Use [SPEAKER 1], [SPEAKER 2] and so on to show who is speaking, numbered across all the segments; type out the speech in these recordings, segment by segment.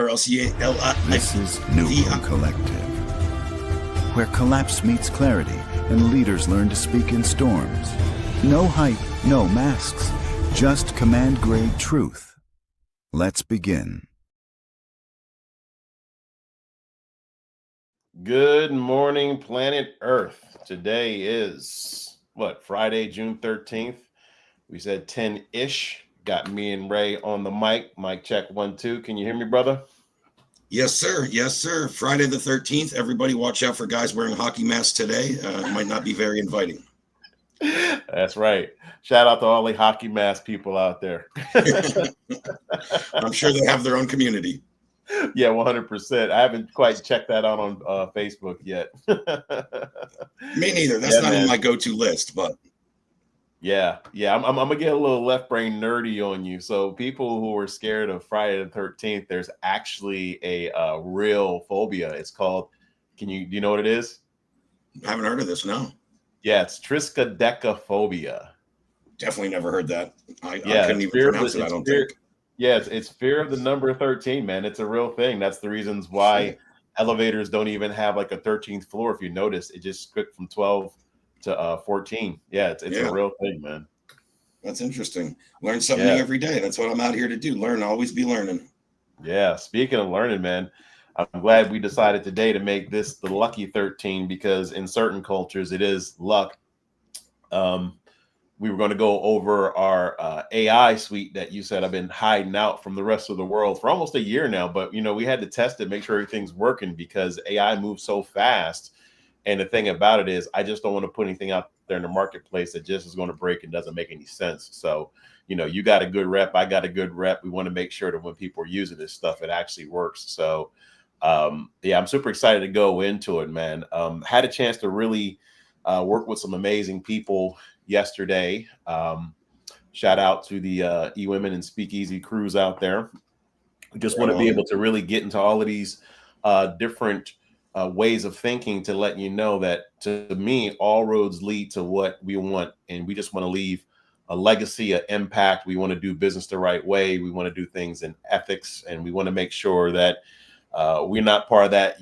[SPEAKER 1] or LCA.
[SPEAKER 2] This is New Room Collective, where collapse meets clarity and leaders learn to speak in storms. No hype, no masks, just command-grade truth. Let's begin.
[SPEAKER 3] Good morning, planet Earth. Today is, Friday, June 13th. We said 10-ish. Got me and Ray on the mic. Mic check 1, 2. Can you hear me, brother?
[SPEAKER 1] Yes, sir. Yes, sir. Friday the 13th. Everybody watch out for guys wearing hockey masks today. It might not be very inviting.
[SPEAKER 3] That's right. Shout out to all the hockey mask people out there.
[SPEAKER 1] I'm sure they have their own community.
[SPEAKER 3] Yeah, 100%. I haven't quite checked that out on Facebook yet.
[SPEAKER 1] Me neither. That's not in my go-to list, but
[SPEAKER 3] yeah. I'm gonna get a little left brain nerdy on you. So people who are scared of Friday the 13th, there's actually a real phobia. It's called. Do you know what it is?
[SPEAKER 1] I haven't heard of this. No.
[SPEAKER 3] Yeah, it's triskaidekaphobia.
[SPEAKER 1] Definitely never heard that. I couldn't even pronounce it. I don't think.
[SPEAKER 3] Yeah, it's fear of the number 13, man. It's a real thing. That's the reasons why elevators don't even have like a 13th floor. If you notice, it just skipped from 12 to 14. Yeah, it's a real thing, man.
[SPEAKER 1] That's interesting. Learn something new every day. That's what I'm out here to do. Learn, always be learning.
[SPEAKER 3] Yeah. Speaking of learning, man, I'm glad we decided today to make this the lucky 13 because in certain cultures it is luck. We were going to go over our AI suite that you said I've been hiding out from the rest of the world for almost a year now. But, we had to test it, make sure everything's working because AI moves so fast. And the thing about it is I just don't want to put anything out there in the marketplace that just is going to break and doesn't make any sense. So, you got a good rep. I got a good rep. We want to make sure that when people are using this stuff, it actually works. So, I'm super excited to go into it, man. Had a chance to really work with some amazing people yesterday. Shout out to the E-Women and Speakeasy crews out there. We just want to be able to really get into all of these different ways of thinking to let you know that to me, all roads lead to what we want. And we just want to leave a legacy, an impact. We want to do business the right way. We want to do things in ethics. And we want to make sure that we're not part of that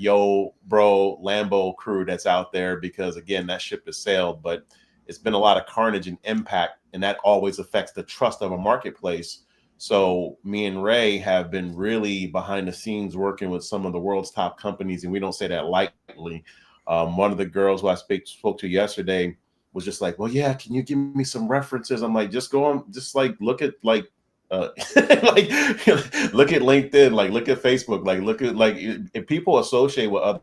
[SPEAKER 3] bro Lambo crew that's out there because, again, that ship has sailed. But it's been a lot of carnage and impact, and that always affects the trust of a marketplace. So me and Ray have been really behind the scenes working with some of the world's top companies, and we don't say that lightly. One of the girls who I spoke to yesterday was just like, well, yeah, can you give me some references? I'm like, just go on, just like look at like look at LinkedIn, like look at Facebook, like look at like if people associate with other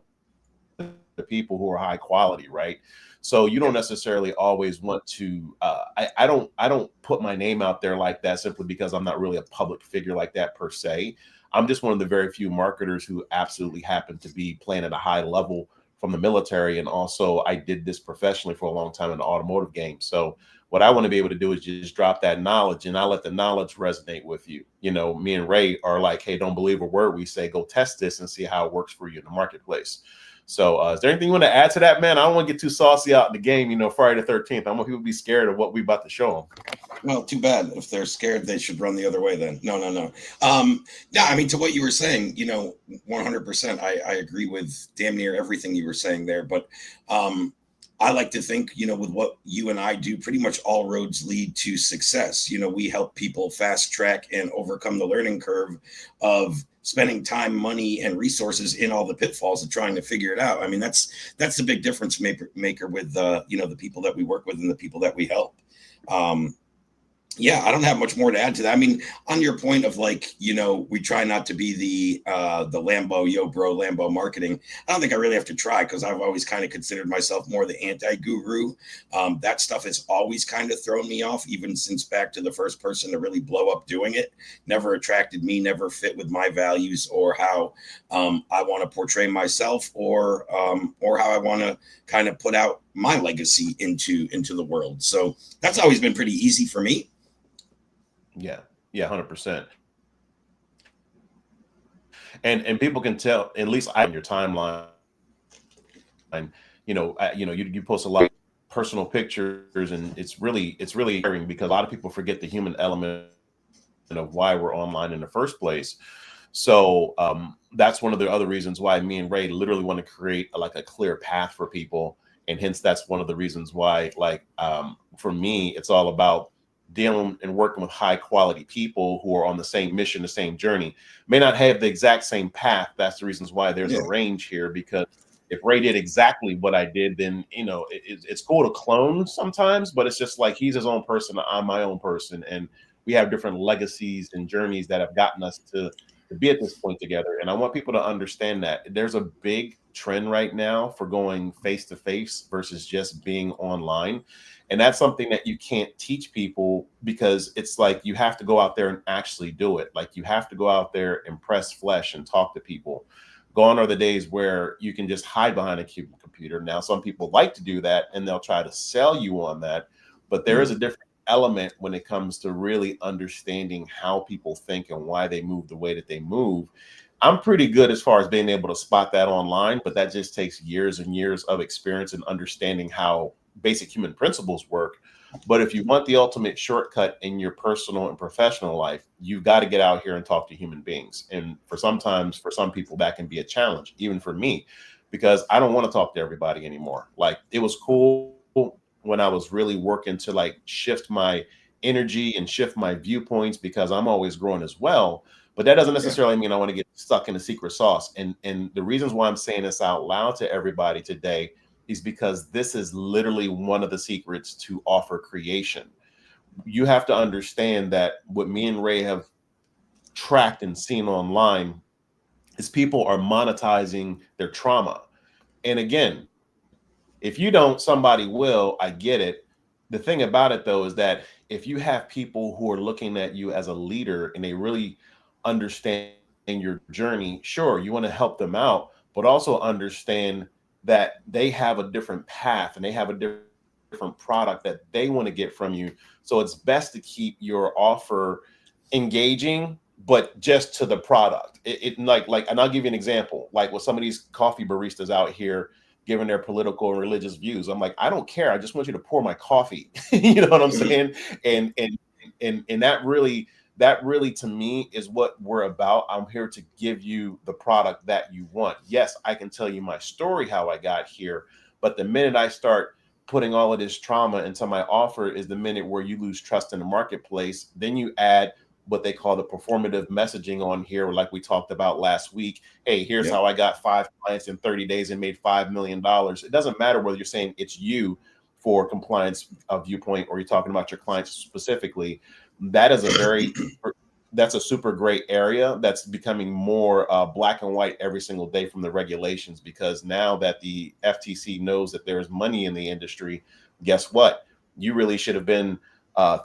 [SPEAKER 3] people who are high quality, right? So you don't necessarily always want to. I don't put my name out there like that simply because I'm not really a public figure like that per se. I'm just one of the very few marketers who absolutely happen to be playing at a high level from the military, and also I did this professionally for a long time in the automotive game. So what I want to be able to do is just drop that knowledge, and I let the knowledge resonate with you. Me and Ray are like, hey, don't believe a word we say. Go test this and see how it works for you in the marketplace. So is there anything you want to add to that, man? I don't want to get too saucy out in the game, Friday the 13th. I want people to be scared of what we about to show them.
[SPEAKER 1] Well, too bad. If they're scared, they should run the other way then. No. I mean, to what you were saying, 100%, I agree with damn near everything you were saying there. But I like to think, with what you and I do, pretty much all roads lead to success. We help people fast track and overcome the learning curve of spending time, money, and resources in all the pitfalls of trying to figure it out. I mean, that's the big difference maker with, the people that we work with and the people that we help. I don't have much more to add to that. I mean, on your point of like, we try not to be the Lambo, bro, Lambo marketing. I don't think I really have to try because I've always kind of considered myself more the anti-guru. That stuff has always kind of thrown me off, even since back to the first person to really blow up doing it. Never attracted me, never fit with my values or how I want to portray myself or how I want to kind of put out my legacy into the world. So that's always been pretty easy for me.
[SPEAKER 3] Yeah, 100%. And people can tell, at least on your timeline, you post a lot of personal pictures, and it's really tiring because a lot of people forget the human element of why we're online in the first place. So that's one of the other reasons why me and Ray literally want to create like a clear path for people. And hence that's one of the reasons why, like, for me, it's all about dealing and working with high quality people who are on the same mission, the same journey, may not have the exact same path. That's the reasons why there's a range here, because if Ray did exactly what I did, then, you know, it's cool to clone sometimes, but it's just like he's his own person, I'm my own person. And we have different legacies and journeys that have gotten us to be at this point together. And I want people to understand that there's a big trend right now for going face to face versus just being online. And that's something that you can't teach people, because it's like you have to go out there and actually do it. Like you have to go out there and press flesh and talk to people. Gone are the days where you can just hide behind a computer. Now, some people like to do that and they'll try to sell you on that. But there is a different element when it comes to really understanding how people think and why they move the way that they move. I'm pretty good as far as being able to spot that online, but that just takes years and years of experience and understanding how basic human principles work. But if you want the ultimate shortcut in your personal and professional life, you've got to get out here and talk to human beings. And for some people, that can be a challenge, even for me, because I don't want to talk to everybody anymore. Like, it was cool when I was really working to like shift my energy and shift my viewpoints, because I'm always growing as well. But that doesn't necessarily mean I want to get stuck in the secret sauce. And the reasons why I'm saying this out loud to everybody today is because this is literally one of the secrets to offer creation. You have to understand that what me and Ray have tracked and seen online is people are monetizing their trauma. And again, if you don't, somebody will. I get it. The thing about it, though, is that if you have people who are looking at you as a leader and they really understand your journey, sure, you want to help them out, but also understand that they have a different path and they have a different product that they want to get from you. So it's best to keep your offer engaging, but just to the product. And I'll give you an example. Like with some of these coffee baristas out here giving their political and religious views, I'm like, I don't care. I just want you to pour my coffee. You know what I'm saying? And that really to me is what we're about. I'm here to give you the product that you want. Yes, I can tell you my story, how I got here, but the minute I start putting all of this trauma into my offer is the minute where you lose trust in the marketplace. Then you add what they call the performative messaging on here, like we talked about last week. Hey, here's how I got 5 clients in 30 days and made $5 million. It doesn't matter whether you're saying it's you for compliance viewpoint or you're talking about your clients specifically. That is that's a super great area that's becoming more black and white every single day from the regulations, because now that the FTC knows that there's money in the industry, guess what? You really should have been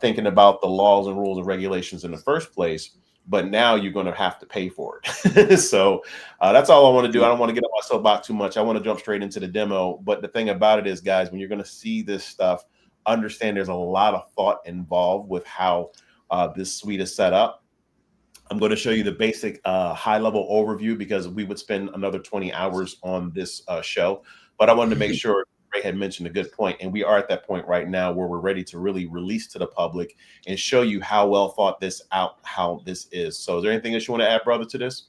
[SPEAKER 3] thinking about the laws and rules and regulations in the first place, but now you're going to have to pay for it. So that's all I want to do. I don't want to get on my soapbox too much. I want to jump straight into the demo. But the thing about it is, guys, when you're going to see this stuff, understand there's a lot of thought involved with how this suite is set up. I'm going to show you the basic high-level overview, because we would spend another 20 hours on this show. But I wanted to make sure Ray had mentioned a good point, and we are at that point right now where we're ready to really release to the public and show you how well thought this out, how this is. So is there anything else you want to add, brother, to this?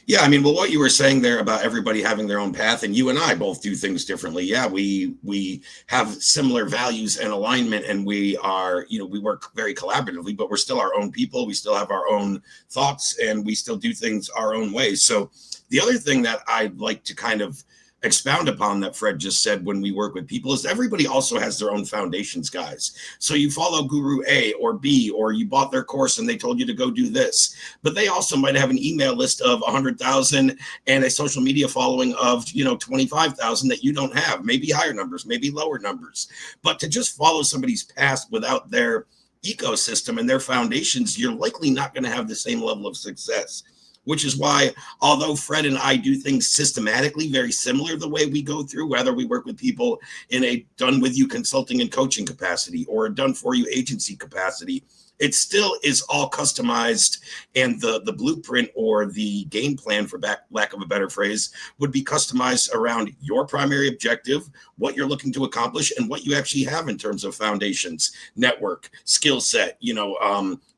[SPEAKER 1] Yeah, I mean, well, what you were saying there about everybody having their own path, and you and I both do things differently. Yeah, we have similar values and alignment, and we are, we work very collaboratively, but we're still our own people. We still have our own thoughts, and we still do things our own ways. So the other thing that I'd like to kind of expound upon that Fred just said when we work with people is everybody also has their own foundations, guys. So you follow Guru A or B, or you bought their course and they told you to go do this, but they also might have an email list of 100,000 and a social media following of 25,000 that you don't have, maybe higher numbers, maybe lower numbers. But to just follow somebody's past without their ecosystem and their foundations, you're likely not going to have the same level of success. Which is why, although Fred and I do things systematically very similar the way we go through, whether we work with people in a done with you consulting and coaching capacity or a done for you agency capacity, It still is all customized, and the blueprint or the game plan, for lack of a better phrase, would be customized around your primary objective, what you're looking to accomplish, and what you actually have in terms of foundations, network, skill set,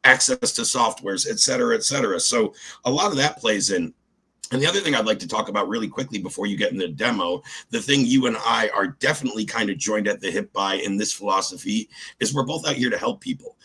[SPEAKER 1] access to softwares, et cetera, et cetera. So a lot of that plays in. And the other thing I'd like to talk about really quickly before you get in the demo, the thing you and I are definitely kind of joined at the hip by in this philosophy is we're both out here to help people.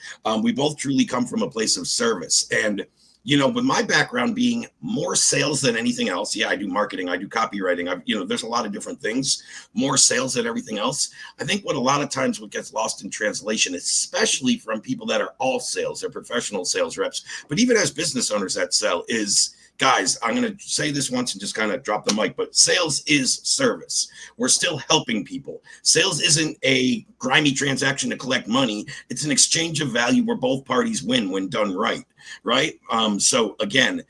[SPEAKER 1] We both truly come from a place of service. And, with my background being more sales than anything else, yeah, I do marketing, I do copywriting, there's a lot of different things, more sales than everything else. I think what a lot of times what gets lost in translation, especially from people that are all sales, they're professional sales reps, but even as business owners that sell is, guys, I'm going to say this once and just kind of drop the mic, but sales is service. We're still helping people. Sales isn't a grimy transaction to collect money. It's an exchange of value where both parties win when done right, right? So again,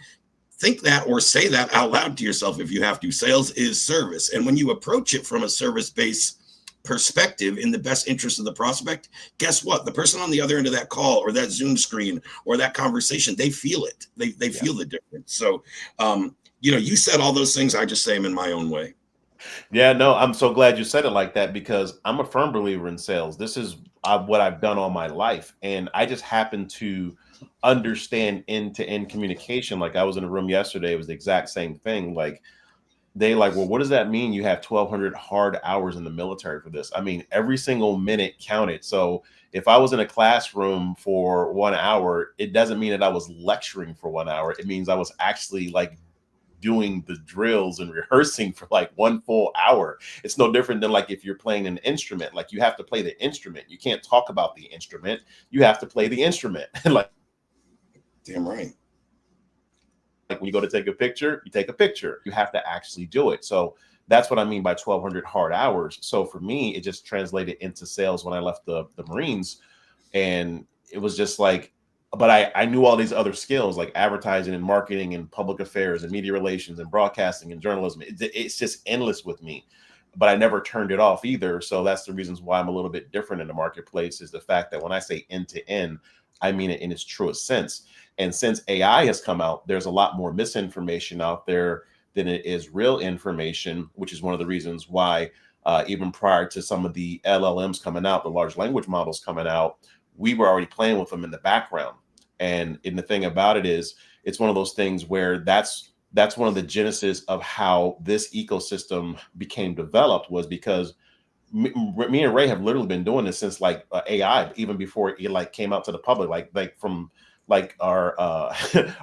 [SPEAKER 1] think that or say that out loud to yourself if you have to. Sales is service. And when you approach it from a service-based perspective in the best interest of the prospect, guess what? The person on the other end of that call or that Zoom screen or that conversation, they feel it. They feel the difference. So, you said all those things. I just say them in my own way.
[SPEAKER 3] Yeah, no, I'm so glad you said it like that because I'm a firm believer in sales. This is what I've done all my life. And I just happen to understand end-to-end communication. Like I was in a room yesterday, it was the exact same thing. Like, well, what does that mean? You have 1,200 hard hours in the military for this. I mean, every single minute counted. So if I was in a classroom for 1 hour, it doesn't mean that I was lecturing for 1 hour. It means I was actually like doing the drills and rehearsing for like 1 full hour. It's no different than like if you're playing an instrument, like you have to play the instrument. You can't talk about the instrument. You have to play the instrument. Like,
[SPEAKER 1] damn right.
[SPEAKER 3] Like when you go to take a picture, you take a picture. You have to actually do it. So that's what I mean by 1,200 hard hours. So for me, it just translated into sales when I left the Marines. And it was just like, but I knew all these other skills like advertising and marketing and public affairs and media relations and broadcasting and journalism. It's just endless with me. But I never turned it off either. So that's the reasons why I'm a little bit different in the marketplace is the fact that when I say end to end, I mean it in its truest sense. And since AI has come out, there's a lot more misinformation out there than it is real information, which is one of the reasons why even prior to some of the LLMs coming out, the large language models coming out, we were already playing with them in the background. And the thing about it is, it's one of those things where that's one of the genesis of how this ecosystem became developed was because me and Ray have literally been doing this since like AI, even before it like came out to the public, like from like our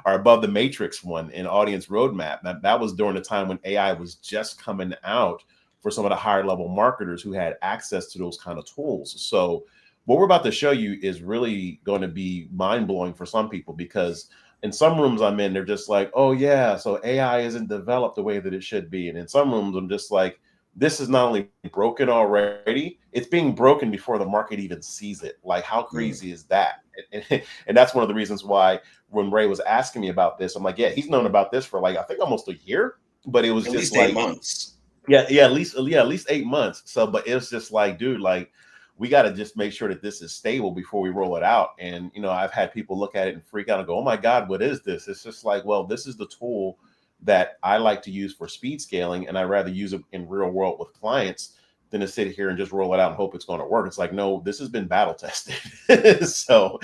[SPEAKER 3] our Above the Matrix one in Audience Roadmap. That was during the time when AI was just coming out for some of the higher level marketers who had access to those kind of tools. So what we're about to show you is really going to be mind blowing for some people because in some rooms I'm in, they're just like, oh yeah, so AI isn't developed the way that it should be. And in some rooms, I'm just like, this is not only broken already, it's being broken before the market even sees it. Like, how crazy is that? And that's one of the reasons why when Ray was asking me about this, I'm like, yeah, he's known about this for like, I think almost a year, but it was
[SPEAKER 1] at
[SPEAKER 3] just
[SPEAKER 1] least
[SPEAKER 3] like
[SPEAKER 1] 8 months.
[SPEAKER 3] Yeah, at least 8 months. So, but it was just like, dude, like, we got to just make sure that this is stable before we roll it out. And, I've had people look at it and freak out and go, oh my God, what is this? It's just like, well, this is the tool that I like to use for speed scaling. And I'd rather use it in real world with clients than to sit here and just roll it out and hope it's going to work. It's like, no, this has been battle tested. So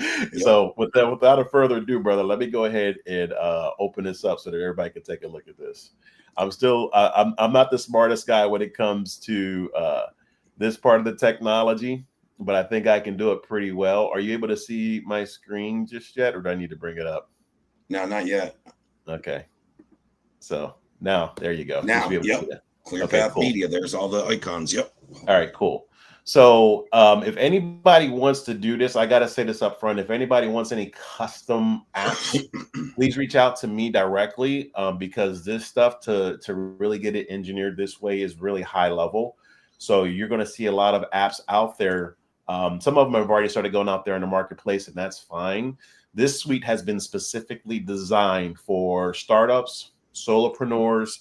[SPEAKER 3] without a further ado, brother, let me go ahead and open this up so that everybody can take a look at this. I'm not the smartest guy when it comes to this part of the technology, but I think I can do it pretty well. Are you able to see my screen just yet, or do I need to bring it up?
[SPEAKER 1] No, not yet.
[SPEAKER 3] Okay. So now there you go.
[SPEAKER 1] Now, yep. Clear Path
[SPEAKER 3] cool.
[SPEAKER 1] Media. There's all the icons. Yep.
[SPEAKER 3] All right, cool. So if anybody wants to do this, I got to say this up front. If anybody wants any custom apps, please reach out to me directly because this stuff to really get it engineered this way is really high level. So you're going to see a lot of apps out there. Some of them have already started going out there in the marketplace, and that's fine. This suite has been specifically designed for startups, solopreneurs,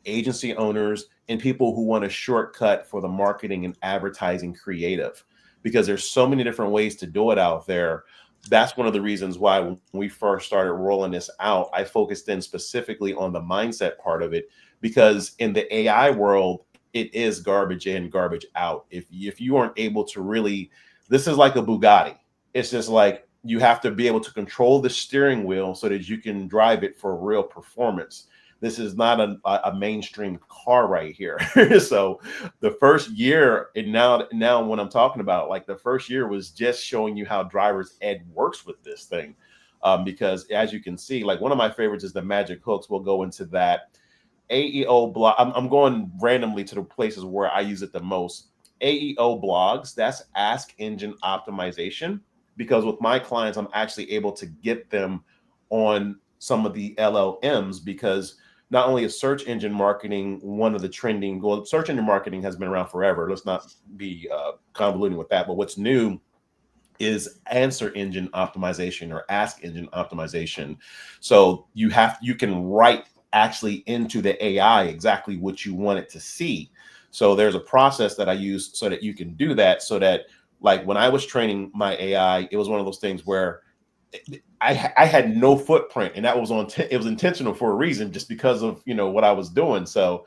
[SPEAKER 3] agency owners, and people who want a shortcut for the marketing and advertising creative, because there's so many different ways to do it out there. that's one of the reasons why when we first started rolling this out, I focused in specifically on the mindset part of it, because in the AI world, it is garbage in, garbage out. If you aren't able to really, this is like a Bugatti. It's just like you have to be able to control the steering wheel so that you can drive it for real performance. This is not a mainstream car right here. So the first year, and now when I'm talking about, like, the first year was just showing you how driver's ed works with this thing. Because as you can see, like, one of my favorites is the magic hooks. We'll go into that. AEO blog. I'm going randomly to the places where I use it the most. AEO blogs, that's Ask Engine Optimization, because with my clients, I'm actually able to get them on some of the LLMs, because not only is search engine marketing one of the trending, well, search engine marketing has been around forever. Let's not be convoluting with that. But what's new is answer engine optimization, or ask engine optimization. So you can write actually into the AI exactly what you want it to see. So there's a process that I use so that you can do that, so that, like, when I was training my AI, it was one of those things where I had no footprint, and that was it was intentional for a reason, just because of, what I was doing. So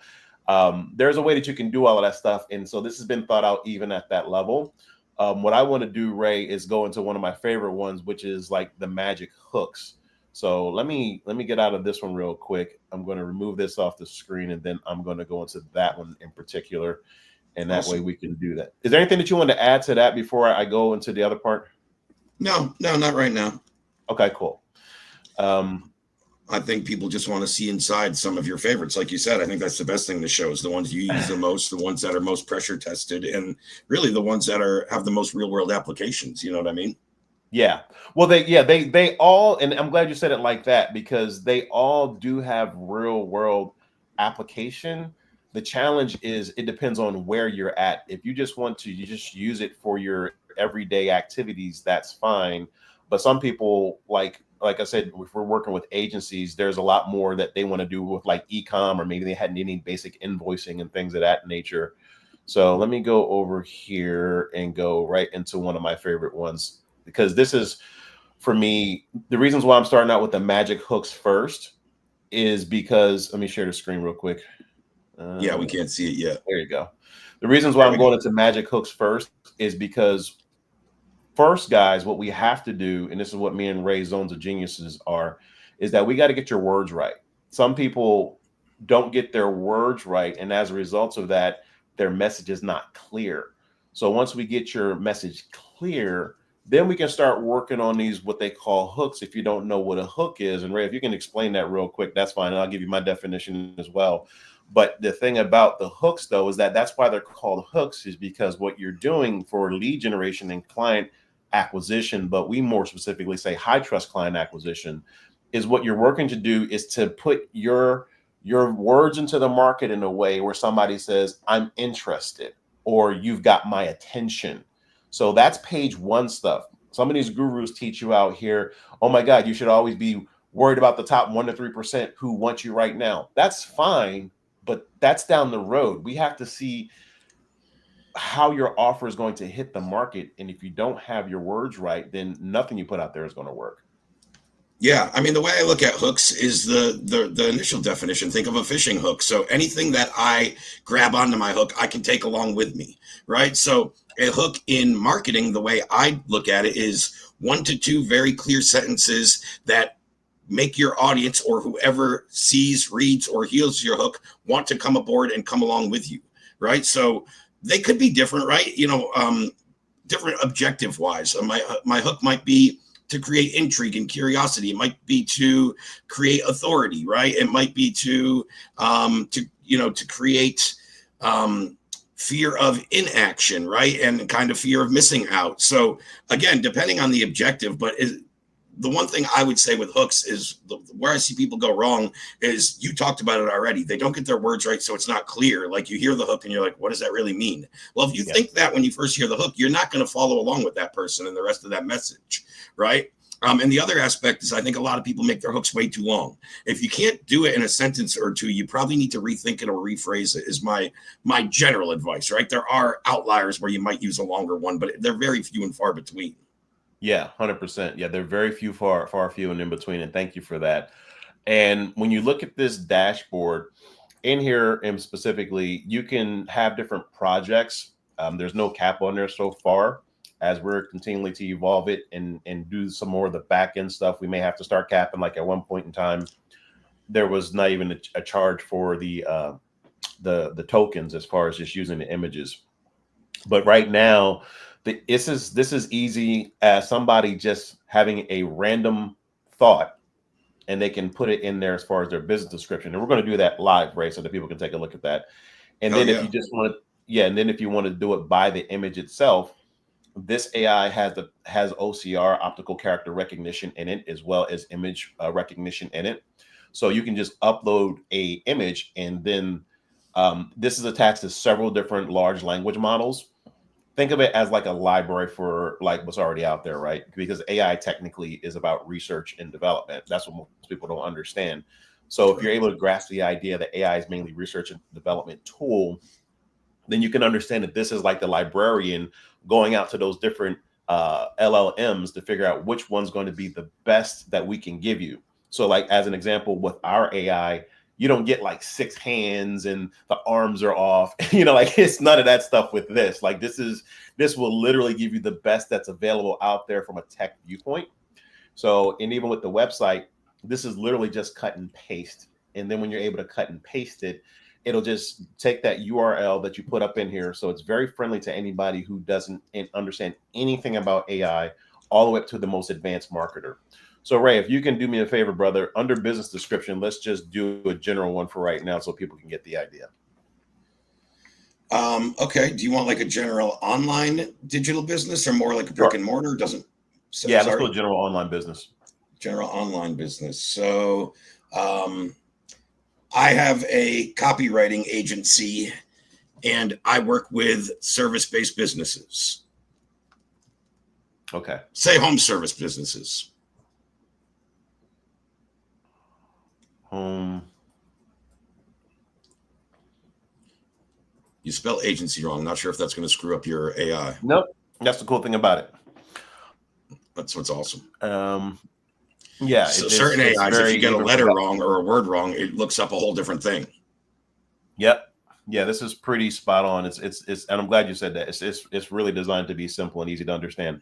[SPEAKER 3] there's a way that you can do all of that stuff. And so this has been thought out even at that level. What I want to do, Ray, is go into one of my favorite ones, which is like the magic hooks. So let me get out of this one real quick. I'm going to remove this off the screen, and then I'm going to go into that one in particular. And that way we can do that. Is there anything that you want to add to that before I go into the other part?
[SPEAKER 1] No, not right now.
[SPEAKER 3] Okay, cool.
[SPEAKER 1] I think people just want to see inside some of your favorites. Like you said, I think that's the best thing to show is the ones you use the most, the ones that are most pressure tested, and really the ones that have the most real world applications. You know what I mean?
[SPEAKER 3] Yeah. Well, they all, and I'm glad you said it like that, because they all do have real world application. The challenge is it depends on where you're at. If you just want to, you just use it for your everyday activities, that's fine. But some people, like I said, if we're working with agencies, there's a lot more that they want to do with, like, e-com, or maybe they hadn't any basic invoicing and things of that nature. So let me go over here and go right into one of my favorite ones, because this is, for me, the reasons why I'm starting out with the magic hooks first is because, let me share the screen real quick.
[SPEAKER 1] Yeah, we can't see it yet.
[SPEAKER 3] There you go. The reasons why I'm going into magic hooks first is because, first, guys, what we have to do, and this is what me and Ray Zones of Geniuses are, is that we got to get your words right. Some people don't get their words right, and as a result of that, their message is not clear. So once we get your message clear, then we can start working on these, what they call hooks. If you don't know what a hook is, and Ray, if you can explain that real quick, that's fine. And I'll give you my definition as well. But the thing about the hooks, though, is that that's why they're called hooks, is because what you're doing for lead generation and client acquisition, but we more specifically say high trust client acquisition, is what you're working to do is to put your words into the market in a way where somebody says, I'm interested, or you've got my attention. So that's page one stuff. Some of these gurus teach you out here, oh my God, you should always be worried about the top 1 to 3% who want you right now. That's fine, but that's down the road. We have to see how your offer is going to hit the market. And if you don't have your words right, then nothing you put out there is going to work.
[SPEAKER 1] Yeah, I mean, the way I look at hooks is the initial definition. Think of a fishing hook. So anything that I grab onto my hook, I can take along with me, right? So a hook in marketing, the way I look at it, is 1 to 2 very clear sentences that make your audience, or whoever sees, reads, or hears your hook, want to come aboard and come along with you, right? So they could be different, right? Different objective wise. My hook might be to create intrigue and curiosity. It might be to create authority, right? It might be to create fear of inaction, right? And kind of fear of missing out. So again, depending on the objective, but the one thing I would say with hooks is where I see people go wrong is, you talked about it already. They don't get their words right, so it's not clear. Like, you hear the hook and you're like, what does that really mean? Well, if you think that when you first hear the hook, you're not going to follow along with that person and the rest of that message, right? And the other aspect is, I think a lot of people make their hooks way too long. If you can't do it in a sentence or two, you probably need to rethink it or rephrase it, is my general advice, right? There are outliers where you might use a longer one, but they're very few and far between.
[SPEAKER 3] Yeah, 100%. Yeah, they're very few, far few and in between. And thank you for that. And when you look at this dashboard in here, and specifically, you can have different projects. There's no cap on there so far. As we're continually to evolve it and do some more of the back end stuff, we may have to start capping. Like at one point in time, there was not even a charge for the tokens as far as just using the images. But right now, this is easy as somebody just having a random thought and they can put it in there as far as their business description. And we're going to do that live, right? So that people can take a look at that. And
[SPEAKER 1] Hell
[SPEAKER 3] then if
[SPEAKER 1] yeah.
[SPEAKER 3] you just want to, yeah, and then if you want to do it by the image itself, this AI has OCR, optical character recognition, in it, as well as image recognition in it. So you can just upload a image, and then this is attached to several different large language models. Think of it as like a library for like what's already out there, right? Because AI technically is about research and development. That's what most people don't understand. So if you're able to grasp the idea that AI is mainly research and development tool, then you can understand that this is like the librarian going out to those different LLMs to figure out which one's going to be the best that we can give you. So, like as an example, with our AI, you don't get like 6 hands and the arms are off. Like it's none of that stuff with this. Like this will literally give you the best that's available out there from a tech viewpoint. So, and even with the website, this is literally just cut and paste. And then when you're able to cut and paste it, it'll just take that URL that you put up in here. So it's very friendly to anybody who doesn't understand anything about AI, all the way up to the most advanced marketer. So Ray, if you can do me a favor, brother, under business description, let's just do a general one for right now so people can get the idea.
[SPEAKER 1] Okay. Do you want like a general online digital business or more like a brick and mortar? Doesn't.
[SPEAKER 3] Yeah, let's go general online business.
[SPEAKER 1] General online business. So, I have a copywriting agency and I work with service-based businesses.
[SPEAKER 3] Okay.
[SPEAKER 1] Say home service businesses.
[SPEAKER 3] Home.
[SPEAKER 1] You spell agency wrong. Not sure if that's going to screw up your AI.
[SPEAKER 3] Nope. That's the cool thing about it.
[SPEAKER 1] That's what's awesome.
[SPEAKER 3] Yeah.
[SPEAKER 1] So certain AIs, if you get a letter wrong or a word wrong, it looks up a whole different thing.
[SPEAKER 3] Yep. Yeah, this is pretty spot on. It's and I'm glad you said that. It's really designed to be simple and easy to understand.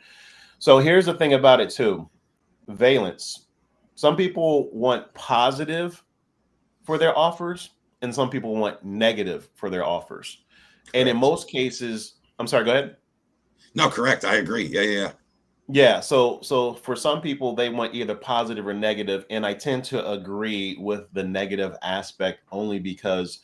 [SPEAKER 3] So here's the thing about it too. Valence. Some people want positive for their offers, and some people want negative for their offers. Correct. And in most cases, I'm sorry, go ahead.
[SPEAKER 1] No, correct. I agree. Yeah.
[SPEAKER 3] Yeah, so for some people, they want either positive or negative, and I tend to agree with the negative aspect only because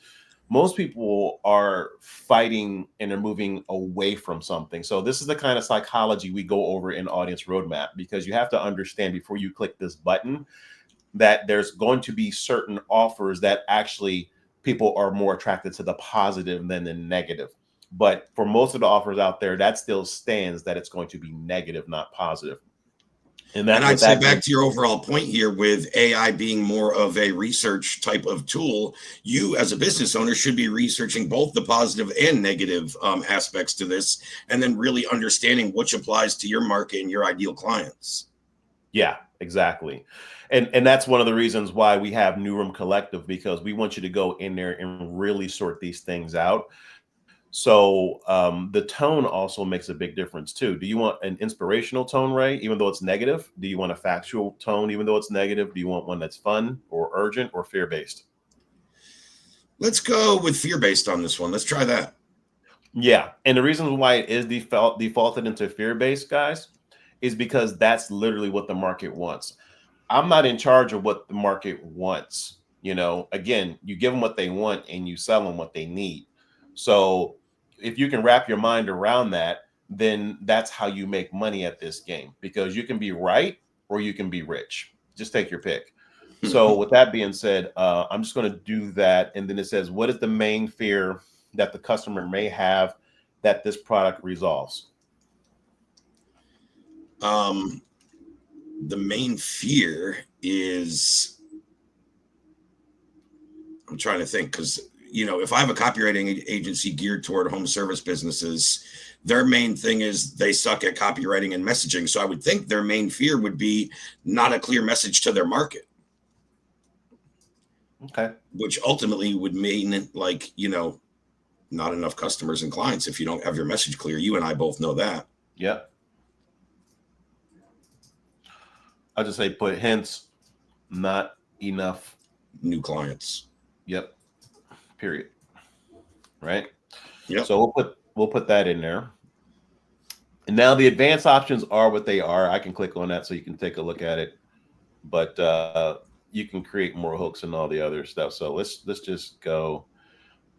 [SPEAKER 3] most people are fighting and are moving away from something. So this is the kind of psychology we go over in Audience Roadmap, because you have to understand before you click this button that there's going to be certain offers that actually people are more attracted to the positive than the negative. But for most of the offers out there, that still stands that it's going to be negative, not positive.
[SPEAKER 1] And I'd say back to your overall point here with AI being more of a research type of tool, you as a business owner should be researching both the positive and negative aspects to this, and then really understanding which applies to your market and your ideal clients.
[SPEAKER 3] Yeah, exactly. And that's one of the reasons why we have New Room Collective, because we want you to go in there and really sort these things out. So the tone also makes a big difference too. Do you want an inspirational tone, Ray, even though it's negative? Do you want a factual tone, even though it's negative? Do you want one that's fun or urgent or fear-based?
[SPEAKER 1] Let's go with fear-based on this one. Let's try that.
[SPEAKER 3] Yeah. And the reason why it is defaulted into fear-based, guys, is because that's literally what the market wants. I'm not in charge of what the market wants. Again, you give them what they want and you sell them what they need. So if you can wrap your mind around that, then that's how you make money at this game, because you can be right or you can be rich. Just take your pick. So with that being said, I'm just going to do that. And then it says, what is the main fear that the customer may have that this product resolves?
[SPEAKER 1] The main fear is, I'm trying to think, because if I have a copywriting agency geared toward home service businesses, their main thing is they suck at copywriting and messaging. So I would think their main fear would be not a clear message to their market.
[SPEAKER 3] Okay.
[SPEAKER 1] Which ultimately would mean, like, not enough customers and clients if you don't have your message clear. You and I both know that.
[SPEAKER 3] Yep. I just say put hence not enough
[SPEAKER 1] new clients.
[SPEAKER 3] Yep. Period. Right.
[SPEAKER 1] Yep.
[SPEAKER 3] So we'll put that in there. And now the advanced options are what they are. I can click on that so you can take a look at it. But you can create more hooks and all the other stuff. So let's just go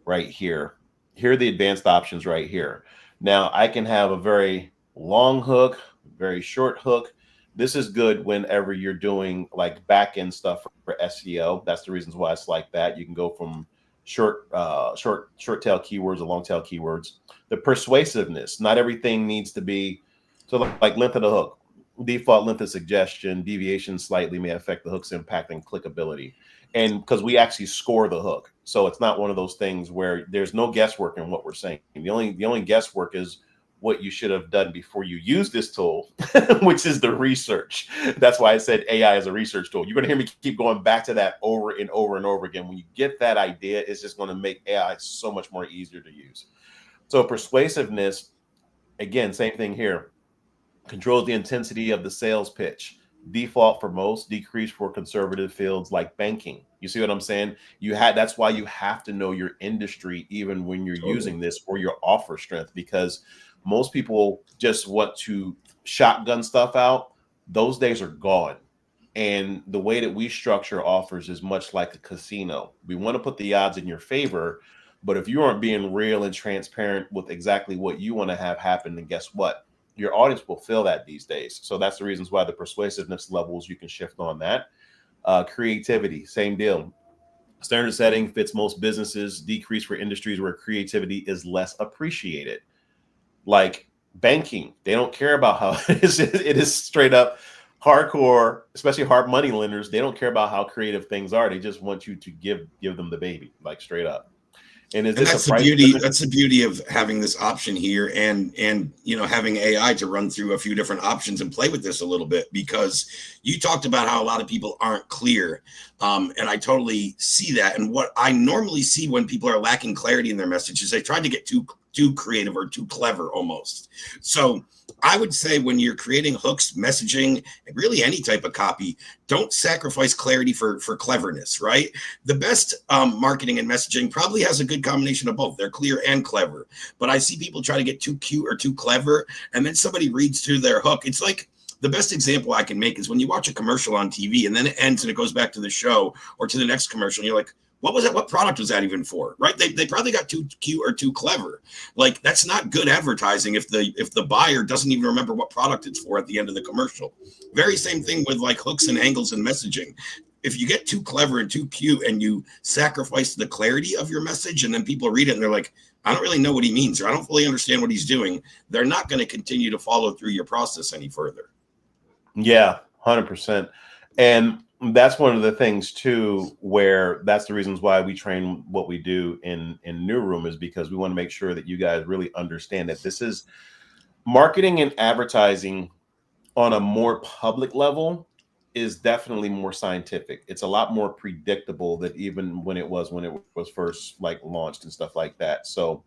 [SPEAKER 3] right here. Here are the advanced options right here. Now I can have a very long hook, very short hook. This is good whenever you're doing like back end stuff for SEO. That's the reasons why it's like that. You can go from short tail keywords or long tail keywords. The persuasiveness, not everything needs to be so like length of the hook. Default length of suggestion, deviation slightly may affect the hook's impact and clickability. And because we actually score the hook. So it's not one of those things where there's no guesswork in what we're saying. The only guesswork is what you should have done before you use this tool, which is the research. That's why I said AI is a research tool. You're going to hear me keep going back to that over and over and over again. When you get that idea, it's just going to make AI so much more easier to use. So persuasiveness, again, same thing here. Controls the intensity of the sales pitch. Default for most, decrease for conservative fields like banking. You see what I'm saying? That's why you have to know your industry even when you're using this for your offer strength, because most people just want to shotgun stuff out. Those days are gone. And the way that we structure offers is much like a casino. We want to put the odds in your favor, but if you aren't being real and transparent with exactly what you want to have happen, then guess what? Your audience will feel that these days. So that's the reasons why the persuasiveness levels, you can shift on that. Creativity, same deal. Standard setting fits most businesses, decrease for industries where creativity is less appreciated. Like banking, they don't care about how it is straight up hardcore, especially hard money lenders. They don't care about how creative things are. They just want you to give them the baby, like straight up. And
[SPEAKER 1] that's the beauty. That's the beauty of having this option here, and having AI to run through a few different options and play with this a little bit, because you talked about how a lot of people aren't clear, and I totally see that. And what I normally see when people are lacking clarity in their message is they try to get too creative or too clever almost. So I would say when you're creating hooks, messaging, and really any type of copy, don't sacrifice clarity for cleverness, right? The best marketing and messaging probably has a good combination of both. They're clear and clever. But I see people try to get too cute or too clever, and then somebody reads through their hook. It's like, the best example I can make is when you watch a commercial on TV and then it ends and it goes back to the show or to the next commercial, and you're like, what was that? What product was that even for? Right? They probably got too cute or too clever. Like, that's not good advertising if the buyer doesn't even remember what product it's for at the end of the commercial. Very same thing with like hooks and angles and messaging. If you get too clever and too cute and you sacrifice the clarity of your message, and then people read it and they're like, I don't really know what he means, or I don't fully understand what he's doing, they're not going to continue to follow through your process any further.
[SPEAKER 3] Yeah, 100%. And that's one of the things too, where that's the reasons why we train what we do in New Room, is because we want to make sure that you guys really understand that this is marketing and advertising on a more public level is definitely more scientific. It's a lot more predictable than even when it was first like launched and stuff like that. So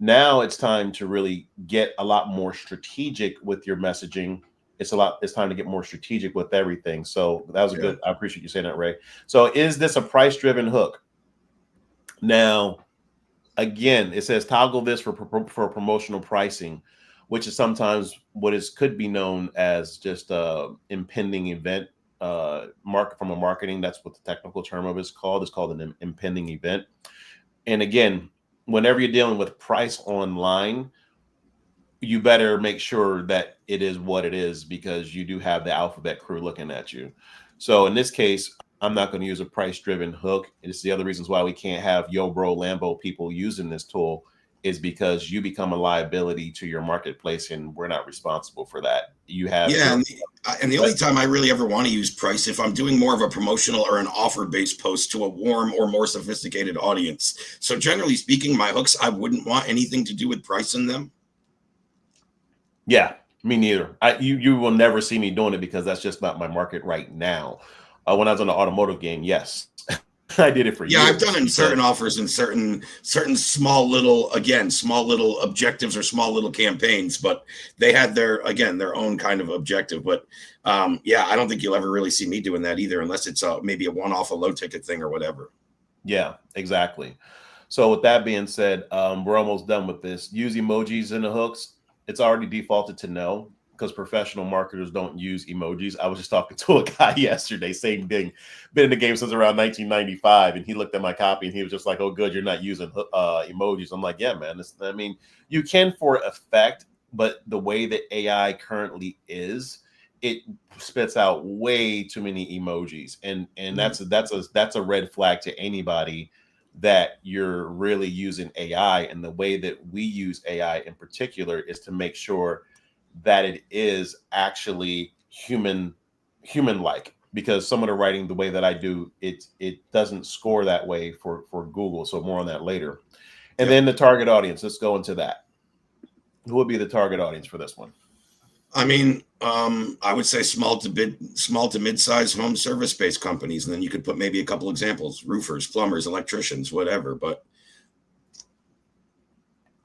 [SPEAKER 3] now it's time to really get a lot more strategic with your messaging. It's time to get more strategic with everything. So that was good. I appreciate you saying that, Ray. So is this a price-driven hook? Now, again, it says toggle this for promotional pricing, which is sometimes could be known as just impending event from a marketing. That's what the technical term of it's called. It's called an impending event. And again, whenever you're dealing with price online, you better make sure that it is what it is, because you do have the alphabet crew looking at you. So in this case, I'm not going to use a price-driven hook. It's the other reasons why we can't have Yo Bro Lambo people using this tool, is because you become a liability to your marketplace, and we're not responsible for that. You have
[SPEAKER 1] Yeah,
[SPEAKER 3] your
[SPEAKER 1] and the only time I really ever want to use price if I'm doing more of a promotional or an offer-based post to a warm or more sophisticated audience. So generally speaking, my hooks, I wouldn't want anything to do with price in them.
[SPEAKER 3] Yeah, me neither. You will never see me doing it because that's just not my market right now. When I was on the automotive game, yes, I did it for
[SPEAKER 1] Yeah, I've done
[SPEAKER 3] years
[SPEAKER 1] in
[SPEAKER 3] because
[SPEAKER 1] certain offers and certain small little, again, small little objectives or small little campaigns, but they had their own kind of objective. But yeah, I don't think you'll ever really see me doing that either, unless it's maybe a one-off, a low ticket thing or whatever.
[SPEAKER 3] yeah, exactly. So with that being said, we're almost done with this. Use emojis in the hooks. It's already defaulted to no because professional marketers don't use emojis. I was just talking to a guy yesterday, same thing. Been in the game since around 1995, and he looked at my copy and he was just like, "Oh, good, you're not using emojis." I'm like, "Yeah, man. I mean, you can for effect, but the way that AI currently is, it spits out way too many emojis, and that's a red flag to anybody that you're really using AI. And the way that we use AI in particular is to make sure that it is actually human like, because some of the writing the way that I do it doesn't score that way for Google. So more on that later. And
[SPEAKER 1] Yep.
[SPEAKER 3] then the target audience, let's go into that. Who would be the target audience for this one?
[SPEAKER 1] I mean, I would say small to mid-sized home service-based companies, and then you could put maybe a couple examples: roofers, plumbers, electricians, whatever. But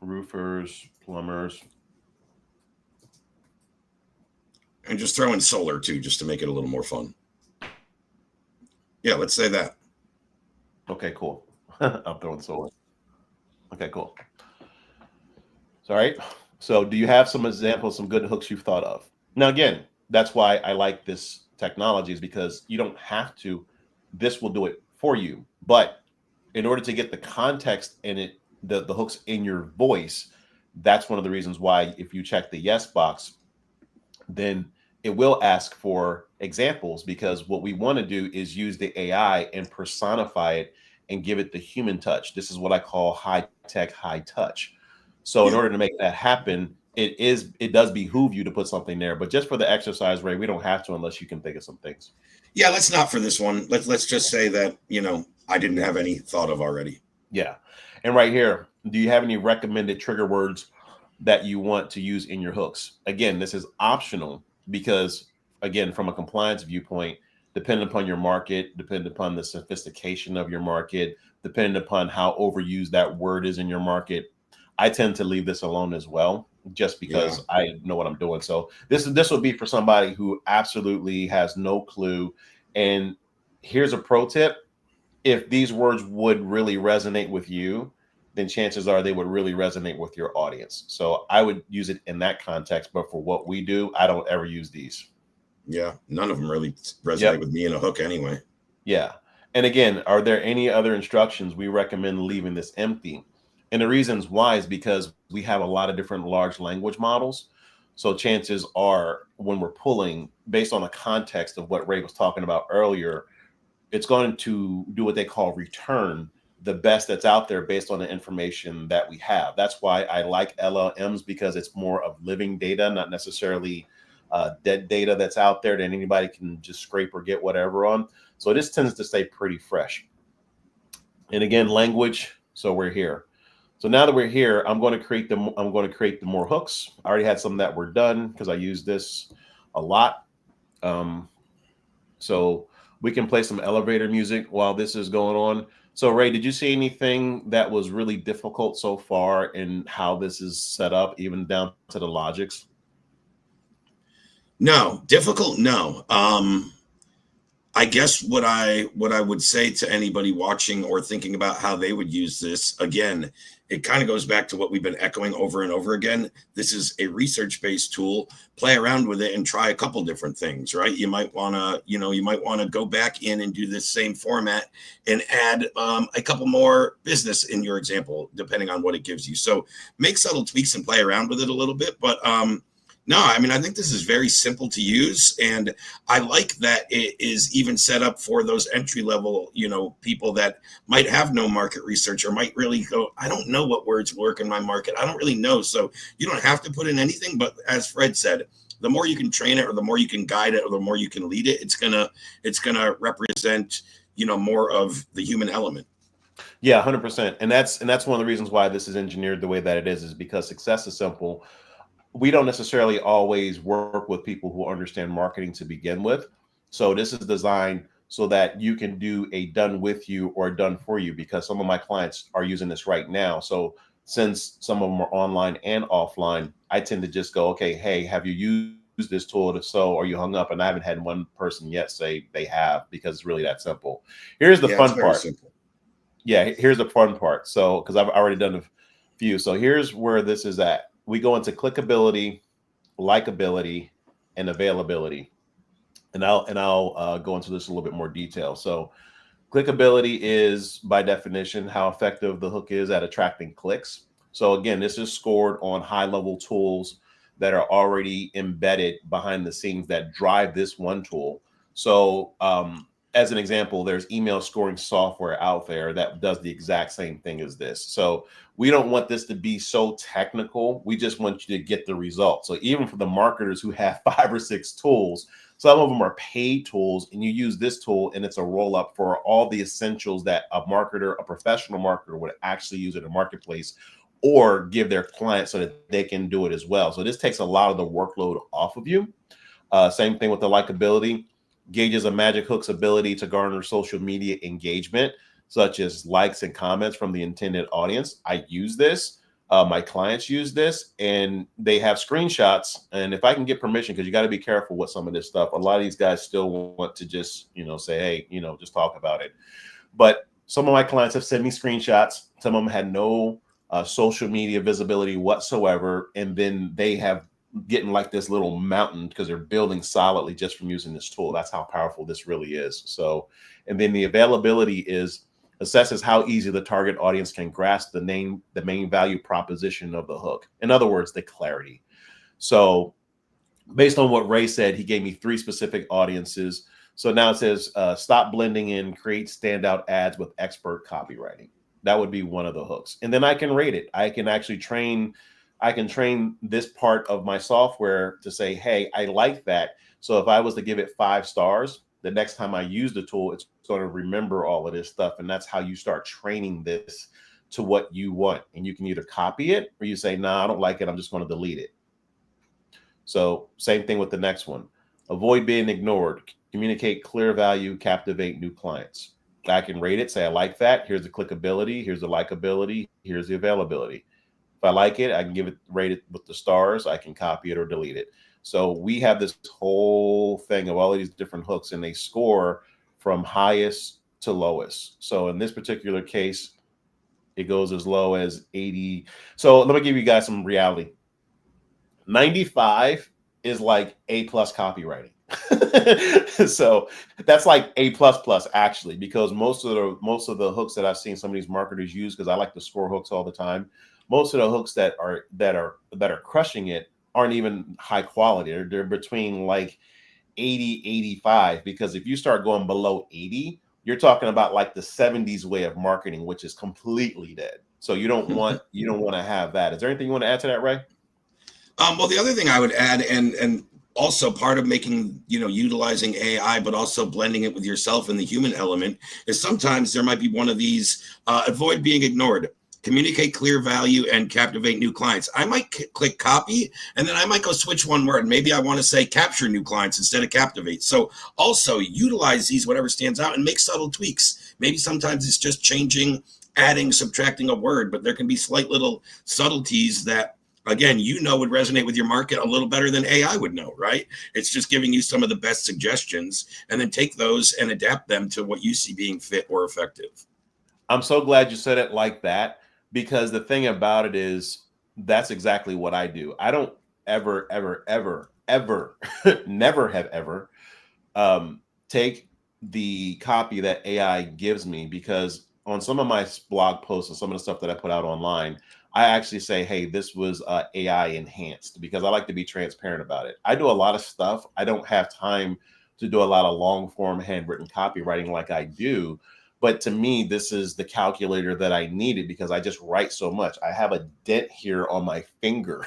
[SPEAKER 3] Roofers, plumbers.
[SPEAKER 1] and just throw in solar too, just to make it a little more fun. Yeah, let's say that.
[SPEAKER 3] Okay, cool. I'm throwing solar. Okay, cool. All right. So do you have some examples, some good hooks you've thought of? Now, again, that's why I like this technology, is because you don't have to. This will do it for you. But in order to get the context in it, the hooks in your voice, that's one of the reasons why if you check the yes box, then it will ask for examples, because what we want to do is use the AI and personify it and give it the human touch. This is what I call high tech, high touch. So in
[SPEAKER 1] Yeah,
[SPEAKER 3] order to make that happen, it does behoove you to put something there. But just for the exercise, Ray, we don't have to unless you can think of some things.
[SPEAKER 1] yeah. Let's not for this one. Let's just say that I didn't have any thought of already.
[SPEAKER 3] Yeah. And right here, do you have any recommended trigger words that you want to use in your hooks? Again, this is optional because, again, from a compliance viewpoint, depending upon your market, depending upon the sophistication of your market, depending upon how overused that word is in your market, I tend to leave this alone as well, just
[SPEAKER 1] Yeah,
[SPEAKER 3] because I know what I'm doing. So this would be for somebody who absolutely has no clue. And here's a pro tip: if these words would really resonate with you, then chances are they would really resonate with your audience. So I would use it in that context. But for what we do, I don't ever use these.
[SPEAKER 1] yeah. None of them really resonate
[SPEAKER 3] Yep.
[SPEAKER 1] with me in a hook anyway.
[SPEAKER 3] Yeah. And again, are there any other instructions? We recommend leaving this empty. And the reasons why is because we have a lot of different large language models. So chances are when we're pulling based on the context of what Ray was talking about earlier, it's going to do what they call return the best that's out there based on the information that we have. That's why I like LLMs, because it's more of living data, not necessarily dead data that's out there that anybody can just scrape or get whatever on. So this tends to stay pretty fresh. And again, language. So we're here. So now that we're here, I'm going to create the more hooks. I already had some that were done because I use this a lot. So we can play some elevator music while this is going on. So Ray, did you see anything that was really difficult so far in how this is set up, even down to the logics?
[SPEAKER 1] No, difficult. No. I guess what I would say to anybody watching or thinking about how they would use this, again, it kind of goes back to what we've been echoing over and over again. This is a research-based tool. Play around with it and try a couple different things, right? You might want to go back in and do this same format and add a couple more business in your example, depending on what it gives you. So make subtle tweaks and play around with it a little bit, but No, I mean, I think this is very simple to use. And I like that it is even set up for those entry level, people that might have no market research or might really go, I don't know what words work in my market. I don't really know. So you don't have to put in anything. But as Fred said, the more you can train it or the more you can guide it or the more you can lead it, it's gonna represent, more of the human element.
[SPEAKER 3] Yeah, 100%. And that's one of the reasons why this is engineered the way that it is because success is simple. We don't necessarily always work with people who understand marketing to begin with. So this is designed so that you can do a done with you or done for you because some of my clients are using this right now. So since some of them are online and offline, I tend to just go, okay, hey, have you used this tool? If so, are you hung up? And I haven't had one person yet say they have because it's really that simple. Here's the
[SPEAKER 1] Yeah, it's
[SPEAKER 3] fun
[SPEAKER 1] very
[SPEAKER 3] part.
[SPEAKER 1] simple.
[SPEAKER 3] Yeah, here's the fun part. So, because I've already done a few. So here's where this is at. We go into clickability, likability, and availability. And I'll go into this a little bit more detail. So clickability is by definition how effective the hook is at attracting clicks. So again, this is scored on high level tools that are already embedded behind the scenes that drive this one tool. So as an example, there's email scoring software out there that does the exact same thing as this. So we don't want this to be so technical. We just want you to get the result. So even for the marketers who have 5 or 6 tools, some of them are paid tools, and you use this tool, and it's a roll up for all the essentials that a marketer, a professional marketer, would actually use in a marketplace or give their clients so that they can do it as well. So this takes a lot of the workload off of you. Same thing with the likability. Gauges a magic hook's ability to garner social media engagement, such as likes and comments from the intended audience. I use this. My clients use this and they have screenshots. And if I can get permission, because you got to be careful with some of this stuff, a lot of these guys still want to just, say, hey, just talk about it. But some of my clients have sent me screenshots. Some of them had no social media visibility whatsoever. And then they have getting like this little mountain because they're building solidly just from using this tool. That's how powerful this really is. So, and then the availability is assesses how easy the target audience can grasp the main value proposition of the hook. In other words, the clarity. So based on what Ray said, he gave me 3 specific audiences. So now it says, stop blending in, create standout ads with expert copywriting. That would be one of the hooks. And then I can rate it. I can train this part of my software to say, hey, I like that. So if I was to give it 5 stars, the next time I use the tool, it's going to remember all of this stuff. And that's how you start training this to what you want. And you can either copy it or you say, nah, I don't like it. I'm just going to delete it. So same thing with the next one. Avoid being ignored. Communicate clear value, captivate new clients. I can rate it, say I like that. Here's the clickability, here's the likability, here's the availability. If I like it, I can rate it with the stars. I can copy it or delete it. So we have this whole thing of all of these different hooks, and they score from highest to lowest. So in this particular case, it goes as low as 80. So let me give you guys some reality. 95 is like A+ copywriting. So that's like A++ actually, because most of the hooks that I've seen some of these marketers use, because I like to score hooks all the time, most of the hooks that are crushing it aren't even high quality. They're between like 80, 85, because if you start going below 80, you're talking about like the 70s way of marketing, which is completely dead. So you don't want to have that. Is there anything you want to add to that, Ray?
[SPEAKER 1] Well, the other thing I would add, and also part of making, utilizing AI, but also blending it with yourself and the human element, is sometimes there might be one of these: avoid being ignored, communicate clear value, and captivate new clients. I might click copy, and then I might go switch one word. Maybe I want to say capture new clients instead of captivate. So also utilize these, whatever stands out, and make subtle tweaks. Maybe sometimes it's just changing, adding, subtracting a word, but there can be slight little subtleties that, again, would resonate with your market a little better than AI would know, right? It's just giving you some of the best suggestions, and then take those and adapt them to what you see being fit or effective.
[SPEAKER 3] I'm so glad you said it like that, because the thing about it is that's exactly what I do. I don't ever, ever, ever, ever, never have ever take the copy that AI gives me, because on some of my blog posts and some of the stuff that I put out online, I actually say, hey, this was AI enhanced, because I like to be transparent about it. I do a lot of stuff. I don't have time to do a lot of long form handwritten copywriting like I do. But to me, this is the calculator that I needed, because I just write so much. I have a dent here on my finger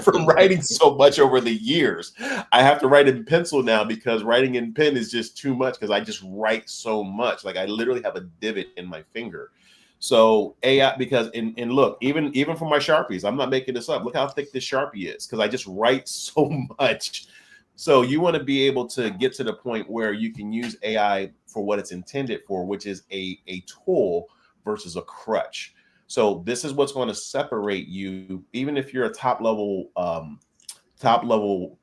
[SPEAKER 3] from writing so much over the years. I have to write in pencil now because writing in pen is just too much, because I just write so much. Like I literally have a divot in my finger. So AI, because and look, even for my Sharpies, I'm not making this up. Look how thick this Sharpie is, because I just write so much. So you want to be able to get to the point where you can use AI for what it's intended for, which is a tool versus a crutch. So this is what's going to separate you, even if you're a top level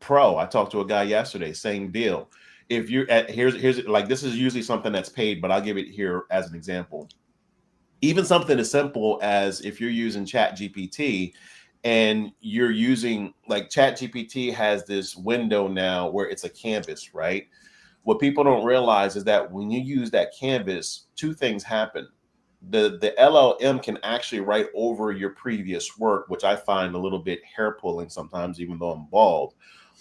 [SPEAKER 3] pro. I talked to a guy yesterday, same deal. If you're at here's like, this is usually something that's paid, but I'll give it here as an example. Even something as simple as if you're using Chat GPT, and you're using, like, Chat GPT has this window now where it's a canvas, right? What people don't realize is that when you use that canvas, two things happen. The LLM can actually write over your previous work, which I find a little bit hair pulling sometimes, even though I'm bald.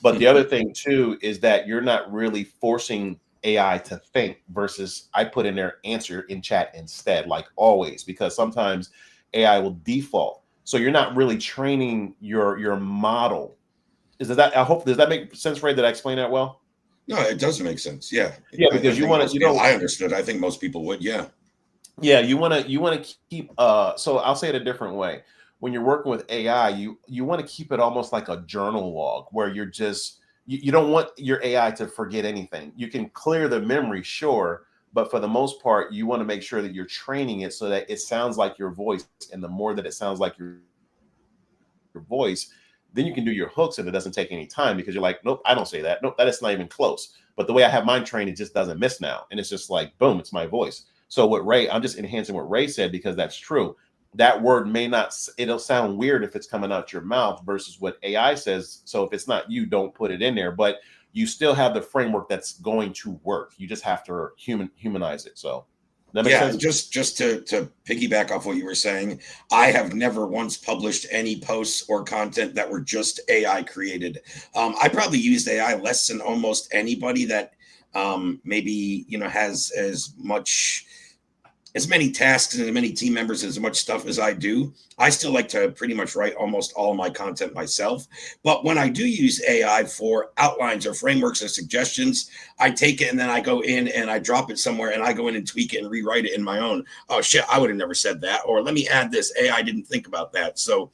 [SPEAKER 3] But the other thing too is that you're not really forcing AI to think, versus I put in their answer in chat instead, like always, because sometimes AI will default. So you're not really training your model. Does that make sense, Ray? Did I explain that well?
[SPEAKER 1] No, it doesn't make sense. Yeah.
[SPEAKER 3] Yeah,
[SPEAKER 1] I
[SPEAKER 3] because you
[SPEAKER 1] think
[SPEAKER 3] want to,
[SPEAKER 1] most people, I understood. I think most people would. Yeah.
[SPEAKER 3] yeah, you want to keep so I'll say it a different way. When you're working with AI, you want to keep it almost like a journal log, where you're just you don't want your AI to forget anything. You can clear the memory, sure, but for the most part, you want to make sure that you're training it so that it sounds like your voice. And the more that it sounds like your voice, then you can do your hooks and it doesn't take any time, because you're like, nope, I don't say that. Nope, that is not even close. But the way I have mine trained, it just doesn't miss now. And it's just like, boom, it's my voice. So what Ray, I'm just enhancing what Ray said, because that's true. That word may not, it'll sound weird if it's coming out your mouth versus what AI says. So if it's not you, don't put it in there, but you still have the framework that's going to work. You just have to humanize it. So that makes
[SPEAKER 1] Yeah,
[SPEAKER 3] sense.
[SPEAKER 1] and just to piggyback off what you were saying, I have never once published any posts or content that were just AI created. I probably used AI less than almost anybody that maybe has as many tasks and as many team members, as much stuff as I do. I still like to pretty much write almost all of my content myself. But when I do use AI for outlines or frameworks or suggestions, I take it and then I go in and I drop it somewhere and I go in and tweak it and rewrite it in my own. Oh shit, I would have never said that. Or let me add this. AI didn't think about that. So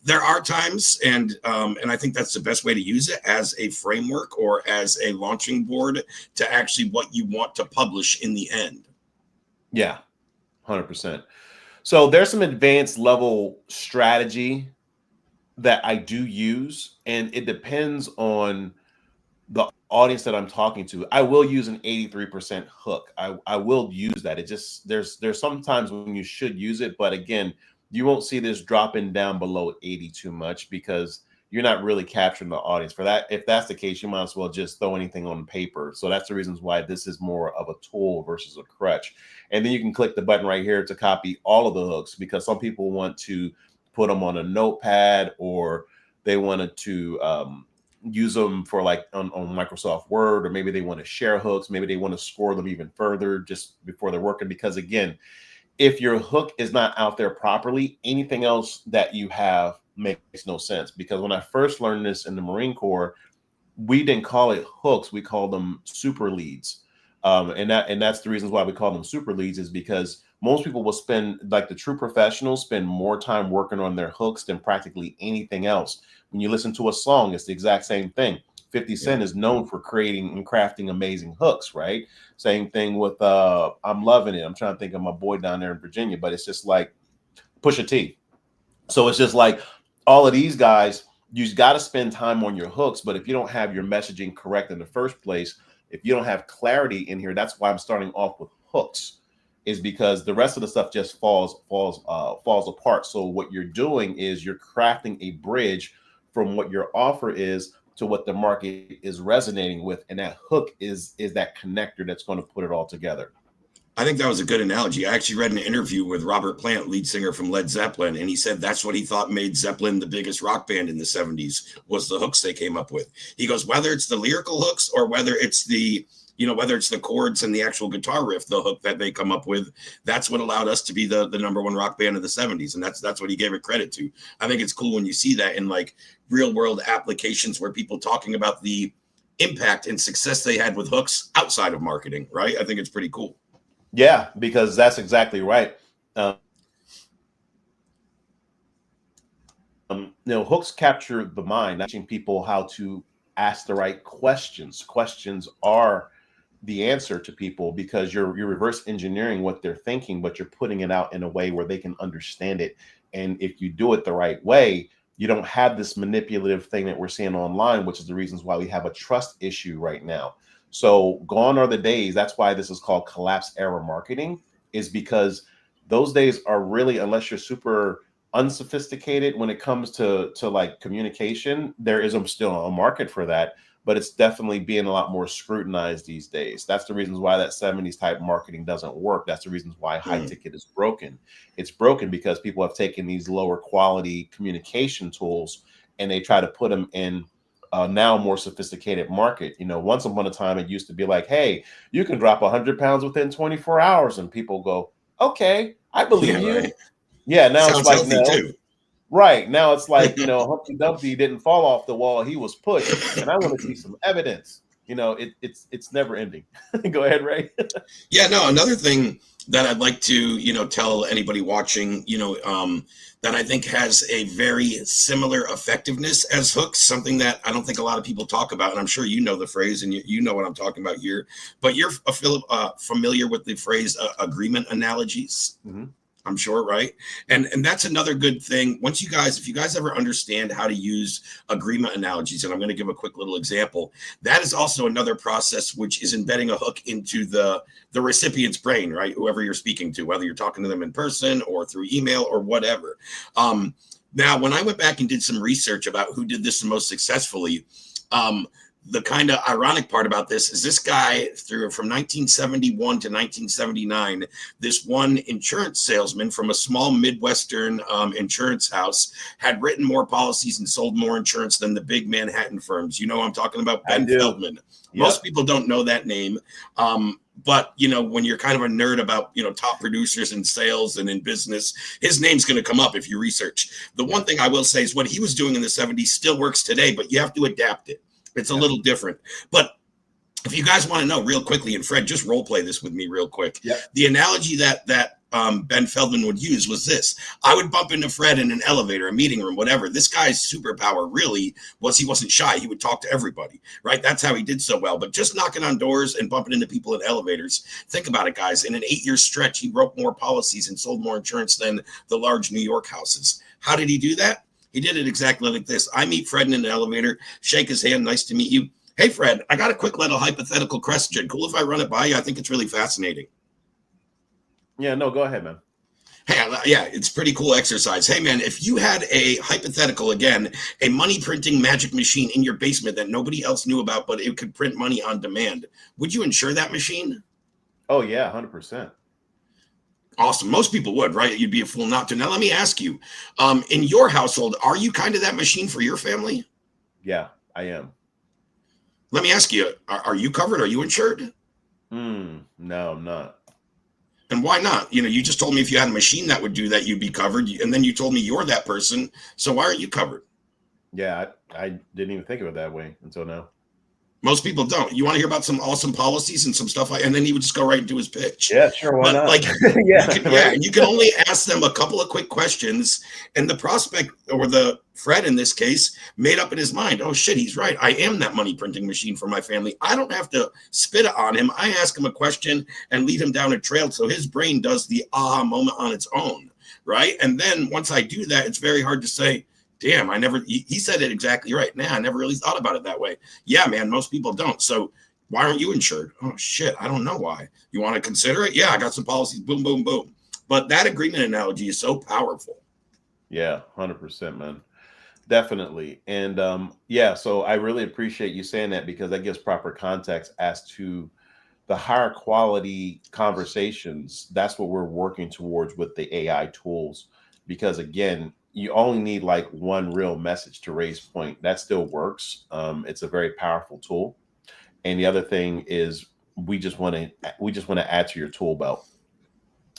[SPEAKER 1] there are times, and I think that's the best way to use it, as a framework or as a launching board to actually what you want to publish in the end.
[SPEAKER 3] Yeah, 100%. So there's some advanced level strategy that I do use, and it depends on the audience that I'm talking to. I will use an 83% hook. I will use that. It just, there's sometimes when you should use it, but again, you won't see this dropping down below 80 too much, because you're not really capturing the audience for that. If that's the case, you might as well just throw anything on paper. So that's the reasons why this is more of a tool versus a crutch. And then you can click the button right here to copy all of the hooks, because some people want to put them on a notepad, or they wanted to use them for, like, on Microsoft Word, or maybe they want to share hooks. Maybe they want to score them even further just before they're working. Because again, if your hook is not out there properly, anything else that you have makes no sense. Because when I first learned this in the Marine Corps, we didn't call it hooks, we called them super leads. And that's the reasons why we call them super leads, is because most people will spend, like the true professionals, spend more time working on their hooks than practically anything else. When you listen to a song, it's the exact same thing. 50 Cent is known for creating and crafting amazing hooks, right? Same thing with I'm Loving It. I'm trying to think of my boy down there in Virginia, but it's just like Pusha T. So it's just like all of these guys, you got to spend time on your hooks. But if you don't have your messaging correct in the first place, if you don't have clarity in here, that's why I'm starting off with hooks, is because the rest of the stuff just falls apart. So what you're doing is you're crafting a bridge from what your offer is to what the market is resonating with, and that hook is that connector that's going to put it all together.
[SPEAKER 1] I think that was a good analogy. I actually read an interview with Robert Plant, lead singer from Led Zeppelin, and he said that's what he thought made Zeppelin the biggest rock band in the 70s was the hooks they came up with. He goes, whether it's the lyrical hooks or whether it's the, whether it's the chords and the actual guitar riff, the hook that they come up with, that's what allowed us to be the number one rock band of the 70s. And that's what he gave it credit to. I think it's cool when you see that in like real world applications where people talking about the impact and success they had with hooks outside of marketing, right? I think it's pretty cool.
[SPEAKER 3] Yeah, because that's exactly right. Hooks capture the mind, teaching people how to ask the right questions. Questions are the answer to people because you're reverse engineering what they're thinking, but you're putting it out in a way where they can understand it. And if you do it the right way, you don't have this manipulative thing that we're seeing online, which is the reasons why we have a trust issue right now. So gone are the days. That's why this is called collapse era marketing, is because those days are really, unless you're super unsophisticated when it comes to like communication, there is still a market for that, but it's definitely being a lot more scrutinized these days. That's the reasons why that 70s type marketing doesn't work. That's the reasons why high ticket is broken. It's broken because people have taken these lower quality communication tools and they try to put them in now more sophisticated market. Once upon a time, it used to be like, hey, you can drop 100 pounds within 24 hours. And people go, okay, I believe you.
[SPEAKER 1] Right.
[SPEAKER 3] Yeah. Now
[SPEAKER 1] Sounds
[SPEAKER 3] it's like,
[SPEAKER 1] healthy
[SPEAKER 3] no.
[SPEAKER 1] too.
[SPEAKER 3] Right. Now it's like, Humpty Dumpty didn't fall off the wall. He was pushed. And I want to see some evidence. It's never ending. Go ahead, Ray.
[SPEAKER 1] Yeah, no, another thing that I'd like to, tell anybody watching, that I think has a very similar effectiveness as hooks, something that I don't think a lot of people talk about. And I'm sure you know the phrase and you know what I'm talking about here, but you're familiar with the phrase agreement analogies. Mm-hmm. I'm sure, right? And that's another good thing. If you guys ever understand how to use agreement analogies, and I'm going to give a quick little example, that is also another process which is embedding a hook into the recipient's brain, right? Whoever you're speaking to, whether you're talking to them in person or through email or whatever. Now, when I went back and did some research about who did this the most successfully, the kind of ironic part about this is this guy from 1971 to 1979, this one insurance salesman from a small Midwestern insurance house had written more policies and sold more insurance than the big Manhattan firms. You know, I'm talking about Ben Feldman. Yep. Most people don't know that name. But, when you're kind of a nerd about, top producers in sales and in business, his name's going to come up if you research. The one thing I will say is what he was doing in the 70s still works today, but you have to adapt it. It's a little different. But if you guys want to know real quickly, and Fred, just role play this with me real quick. Yep. The analogy that Ben Feldman would use was this. I would bump into Fred in an elevator, a meeting room, whatever. This guy's superpower really was he wasn't shy. He would talk to everybody, right? That's how he did so well. But just knocking on doors and bumping into people in elevators. Think about it, guys. In an 8-year stretch, he wrote more policies and sold more insurance than the large New York houses. How did he do that? He did it exactly like this. I meet Fred in an elevator, shake his hand. Nice to meet you. Hey, Fred, I got a quick little hypothetical question. Cool if I run it by you? I think it's really fascinating.
[SPEAKER 3] Yeah, no, go ahead, man.
[SPEAKER 1] Hey, yeah, it's pretty cool exercise. Hey, man, if you had a hypothetical, again, a money printing magic machine in your basement that nobody else knew about, but it could print money on demand, would you insure that machine?
[SPEAKER 3] Oh, yeah, 100%.
[SPEAKER 1] Awesome. Most people would, right? You'd be a fool not to. Now, let me ask you, in your household, are you kind of that machine for your family?
[SPEAKER 3] Yeah, I am.
[SPEAKER 1] Let me ask you, are you covered? Are you insured?
[SPEAKER 3] No, I'm not.
[SPEAKER 1] And why not? You just told me if you had a machine that would do that, you'd be covered. And then you told me you're that person. So why aren't you covered?
[SPEAKER 3] Yeah, I didn't even think of it that way until now.
[SPEAKER 1] Most people don't. You want to hear about some awesome policies and some stuff, and then he would just go right into his pitch.
[SPEAKER 3] Yeah, sure. Why not?
[SPEAKER 1] You can only ask them a couple of quick questions, and the prospect or the Fred in this case made up in his mind, oh shit, he's right. I am that money printing machine for my family. I don't have to spit it on him. I ask him a question and lead him down a trail so his brain does the aha moment on its own, right? And then once I do that, it's very hard to say, damn, he said it exactly right. Nah, I never really thought about it that way. Yeah, man, most people don't. So why aren't you insured? Oh, shit, I don't know why. You want to consider it? Yeah, I got some policies, boom, boom, boom. But that agreement analogy is so powerful.
[SPEAKER 3] Yeah, 100%, man. Definitely. And so I really appreciate you saying that because that gives proper context as to the higher quality conversations, that's what we're working towards with the AI tools. Because again, you only need like one real message to raise point. That still works. It's a very powerful tool. And the other thing is we just want to add to your tool belt.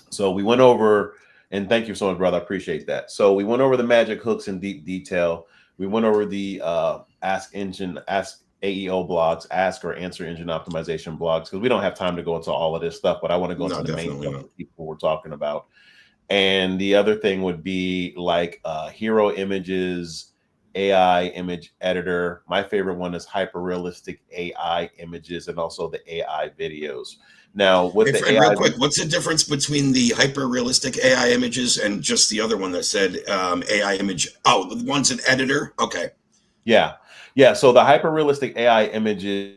[SPEAKER 3] So we went over, and thank you so much, brother. I appreciate that. So we went over the magic hooks in deep detail. We went over the ask AEO blogs, ask or answer engine optimization blogs, because we don't have time to go into all of this stuff, but I want to go
[SPEAKER 1] No,
[SPEAKER 3] into the main
[SPEAKER 1] definitely
[SPEAKER 3] stuff
[SPEAKER 1] not.
[SPEAKER 3] that people were talking about. And the other thing would be like hero images, AI image editor. My favorite one is hyper realistic AI images and also the AI videos. Now, with the
[SPEAKER 1] And real
[SPEAKER 3] AI,
[SPEAKER 1] quick, what's the difference between the hyper realistic AI images and just the other one that said AI image? Oh, the one's an editor. Okay.
[SPEAKER 3] yeah, yeah. So the hyper realistic AI images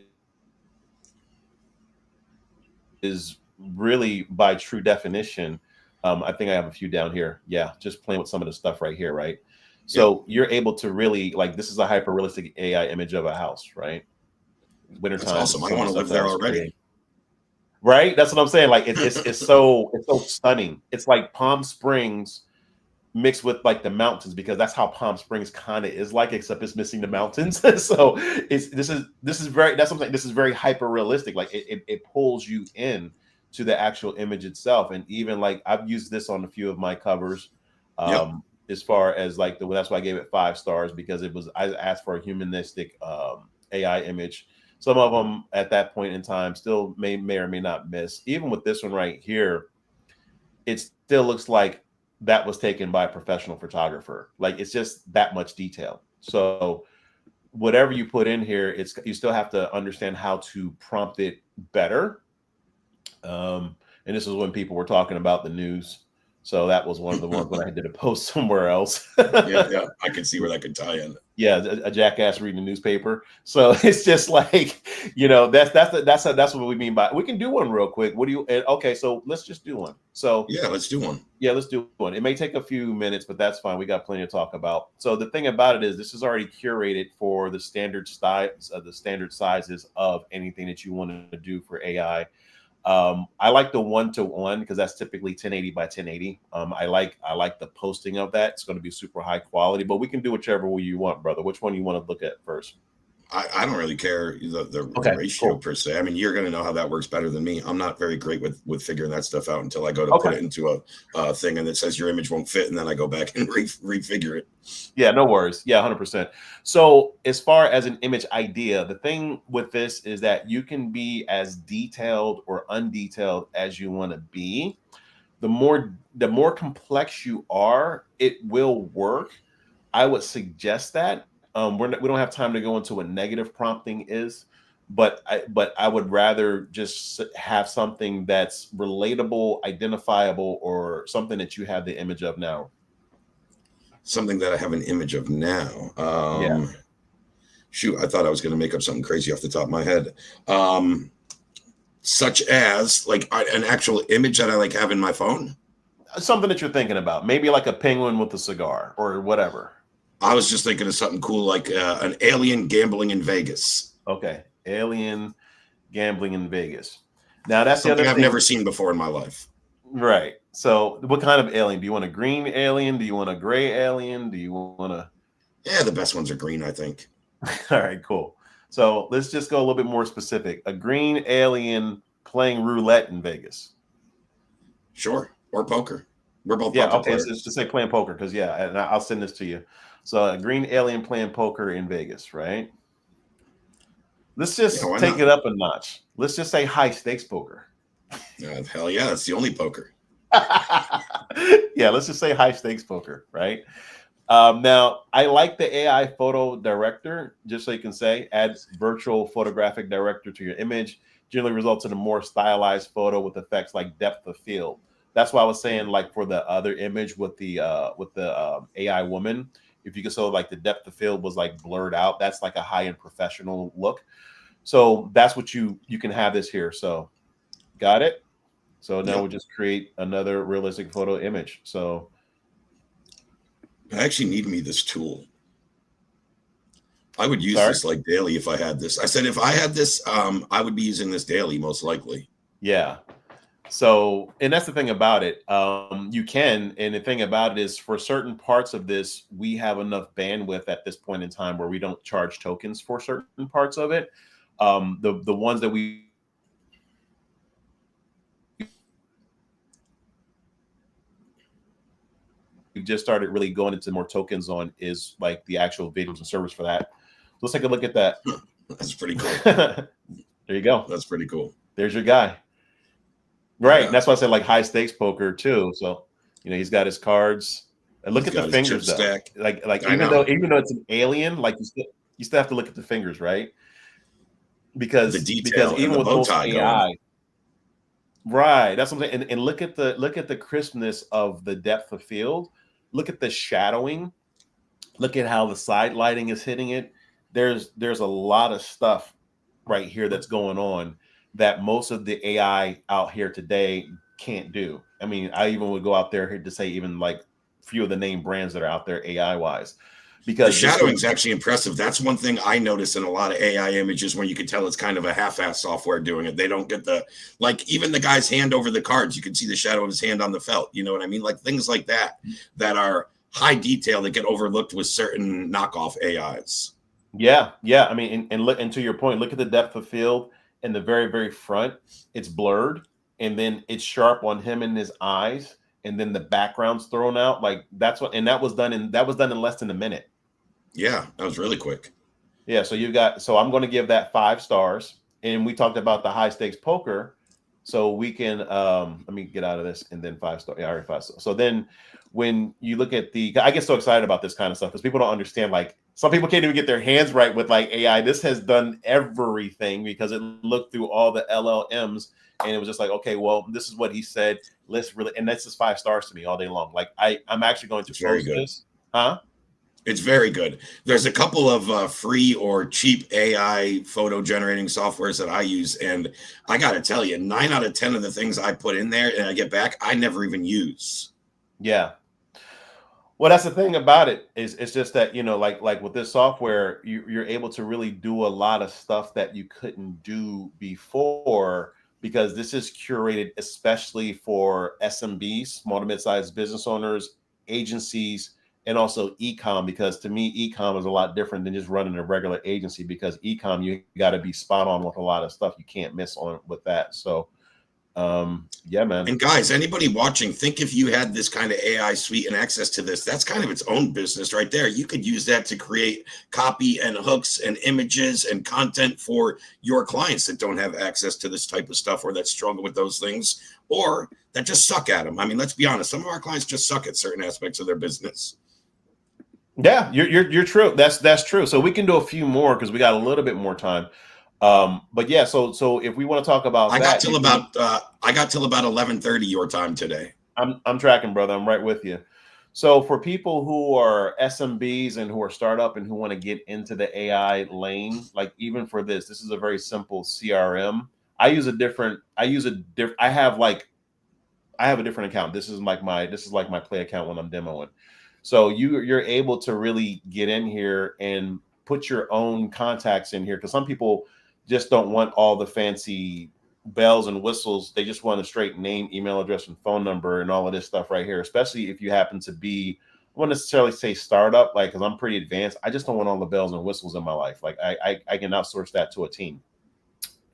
[SPEAKER 3] is really by true definition. I think I have a few down here. Yeah, just playing with some of the stuff right here, right?
[SPEAKER 1] Yep.
[SPEAKER 3] So you're able to really like this is a hyper realistic AI image of a house, right?
[SPEAKER 1] That's
[SPEAKER 3] Wintertime, this
[SPEAKER 1] awesome.
[SPEAKER 3] is
[SPEAKER 1] I
[SPEAKER 3] some of
[SPEAKER 1] want
[SPEAKER 3] the
[SPEAKER 1] to
[SPEAKER 3] stuff
[SPEAKER 1] live
[SPEAKER 3] that I
[SPEAKER 1] there
[SPEAKER 3] was
[SPEAKER 1] already.
[SPEAKER 3] creating. Right? That's what I'm saying. Like it's so stunning. It's like Palm Springs mixed with like the mountains because that's how Palm Springs kind of is like, except it's missing the mountains. So this is very that's something this is very hyper realistic. Like it pulls you in to the actual image itself. And even like I've used this on a few of my covers.
[SPEAKER 1] Yep.
[SPEAKER 3] As far as like that's why I gave it 5 stars because I asked for a humanistic AI image. Some of them at that point in time still may or may not miss. Even with this one right here, it still looks like that was taken by a professional photographer. Like it's just that much detail. So whatever you put in here, it's you still have to understand how to prompt it better. And this is when people were talking about the news. So that was one of the ones when I did a post somewhere else.
[SPEAKER 1] Yeah, yeah. I can see where that could tie in.
[SPEAKER 3] Yeah, a jackass reading the newspaper. So it's just like, that's what we mean by we can do one real quick. What do you okay, so let's just do one. So
[SPEAKER 1] Yeah, let's do one.
[SPEAKER 3] yeah, let's do one. It may take a few minutes, but that's fine. We got plenty to talk about. So the thing about it is this is already curated for the standard size the standard sizes of anything that you want to do for AI. I like the 1-to-1 because that's typically 1080 by 1080. I like the posting of that. It's going to be super high quality, but we can do whichever way you want, brother. Which one you want to look at first?
[SPEAKER 1] I don't really care the
[SPEAKER 3] Okay,
[SPEAKER 1] ratio
[SPEAKER 3] cool.
[SPEAKER 1] per se. I mean, you're going to know how that works better than me. I'm not very great with figuring that stuff out until I go to
[SPEAKER 3] Okay.
[SPEAKER 1] put it into a thing and it says your image won't fit, and then I go back and refigure it.
[SPEAKER 3] Yeah, no worries. Yeah, 100%. So, as far as an image idea, the thing with this is that you can be as detailed or undetailed as you want to be. The more complex you are, it will work. I would suggest that. We don't have time to go into what negative prompting is, but I would rather just have something that's relatable, identifiable, or something that you have the image of now.
[SPEAKER 1] Something that I have an image of now.
[SPEAKER 3] Yeah,
[SPEAKER 1] Shoot, I thought I was going to make up something crazy off the top of my head. Such as like an actual image that I like have in my phone.
[SPEAKER 3] something that you're thinking about, maybe like a penguin with a cigar or whatever.
[SPEAKER 1] I was just thinking of something cool like an alien gambling in Vegas.
[SPEAKER 3] Okay, alien gambling in Vegas. Now that's the
[SPEAKER 1] Something
[SPEAKER 3] other
[SPEAKER 1] I've
[SPEAKER 3] thing,
[SPEAKER 1] never seen before in my life.
[SPEAKER 3] right? So, what kind of alien? Do you want a green alien? Do you want a gray alien? Do you want a
[SPEAKER 1] Yeah, the best ones are green, I think.
[SPEAKER 3] All right, cool. So let's just go a little bit more specific. A green alien playing roulette in Vegas.
[SPEAKER 1] Sure. Or poker. We're both
[SPEAKER 3] Yeah,
[SPEAKER 1] poker
[SPEAKER 3] okay. So
[SPEAKER 1] players.
[SPEAKER 3] just say playing poker because yeah, and I'll send this to you. So a green alien playing poker in Vegas, right? Let's
[SPEAKER 1] Yeah,
[SPEAKER 3] just
[SPEAKER 1] why
[SPEAKER 3] take
[SPEAKER 1] not?
[SPEAKER 3] it up a notch. Let's just say high stakes poker.
[SPEAKER 1] Hell yeah, that's the only poker.
[SPEAKER 3] Yeah, let's just say high stakes poker, right? Now, I like the AI photo director, just so you can say, add virtual photographic director to your image, generally results in a more stylized photo with effects like depth of field. That's why I was saying, like for the other image with the AI woman, if you could so like the depth of field was like blurred out, that's like a high end professional look. So that's what you can have this here. So got it. So now
[SPEAKER 1] Yep.
[SPEAKER 3] we'll just create another realistic photo image. So
[SPEAKER 1] I actually need me this tool. I would use
[SPEAKER 3] Sorry.
[SPEAKER 1] this like daily if I had this. I said if I had this, I would be using this daily, most likely.
[SPEAKER 3] Yeah. So, and that's the thing about it. You can, and the thing about it is for certain parts of this, we have enough bandwidth at this point in time where we don't charge tokens for certain parts of it. The ones that we've just started really going into more tokens on is like the actual videos and servers for that. Let's take a look at that.
[SPEAKER 1] That's pretty cool.
[SPEAKER 3] There you go.
[SPEAKER 1] That's pretty cool.
[SPEAKER 3] There's your guy. Right.
[SPEAKER 1] Yeah.
[SPEAKER 3] That's why I said like high stakes poker too. So, he's got his cards. And look at the fingers though.
[SPEAKER 1] Stack.
[SPEAKER 3] Like even though it's an alien, like you still have to look at the fingers, right? Because
[SPEAKER 1] the detail
[SPEAKER 3] even with most AI,
[SPEAKER 1] going.
[SPEAKER 3] right? That's what I'm saying. And look at the crispness of the depth of field. Look at the shadowing. Look at how the side lighting is hitting it. There's a lot of stuff right here that's going on that most of the AI out here today can't do. I mean, I even would go out there to say even like few of the name brands that are out there AI wise, because
[SPEAKER 1] the shadowing is actually impressive. That's one thing I notice in a lot of AI images when you can tell it's kind of a half-ass software doing it. They don't get like even the guy's hand over the cards. You can see the shadow of his hand on the felt. You know what I mean? Like things like that are high detail that get overlooked with certain knockoff AIs.
[SPEAKER 3] Yeah. I mean, and look, and to your point, look at the depth of field in the very, very front. It's blurred, and then it's sharp on him and his eyes, and then the background's thrown out. Like that was done in less than a minute.
[SPEAKER 1] Yeah, that was really quick.
[SPEAKER 3] Yeah, so I'm going to give that 5 stars. And we talked about the high stakes poker, so we can let me get out of this, and then 5 stars. Yeah, already 5 stars. So then when you look at I get so excited about this kind of stuff because people don't understand. Like some people can't even get their hands right with like AI. This has done everything because it looked through all the LLMs and it was just like, okay, well, this is what he said. Let's really, and that's just 5 stars to me all day long. Like I'm actually going to post this. Huh?
[SPEAKER 1] It's very good. There's a couple of free or cheap AI photo generating softwares that I use. And I got to tell you, 9 out of 10 of the things I put in there and I get back, I never even use.
[SPEAKER 3] Yeah. Well, that's the thing about it is it's just that, like with this software, you're able to really do a lot of stuff that you couldn't do before because this is curated especially for SMBs, small to mid-sized business owners, agencies, and also e-com, because to me, e-com is a lot different than just running a regular agency because e-com, you got to be spot on with a lot of stuff. You can't miss on with that. So yeah, man.
[SPEAKER 1] And guys, anybody watching, think if you had this kind of AI suite and access to this, that's kind of its own business right there. You could use that to create copy and hooks and images and content for your clients that don't have access to this type of stuff or that struggle with those things or that just suck at them. I mean, let's be honest. Some of our clients just suck at certain aspects of their business.
[SPEAKER 3] Yeah, you're true. That's true. So we can do a few more because we got a little bit more time. But yeah, so if we want to talk about
[SPEAKER 1] I got till about 11:30 your time today.
[SPEAKER 3] I'm tracking, brother. I'm right with you. So for people who are SMBs and who are startup and who want to get into the AI lane, like even for this is a very simple CRM. I have a different account. This is like my play account when I'm demoing. So you're able to really get in here and put your own contacts in here because some people just don't want all the fancy bells and whistles. They just want a straight name, email address, and phone number and all of this stuff right here, especially if you happen to be, I wouldn't necessarily say startup, like, because I'm pretty advanced. I just don't want all the bells and whistles in my life. Like I can outsource that to a team.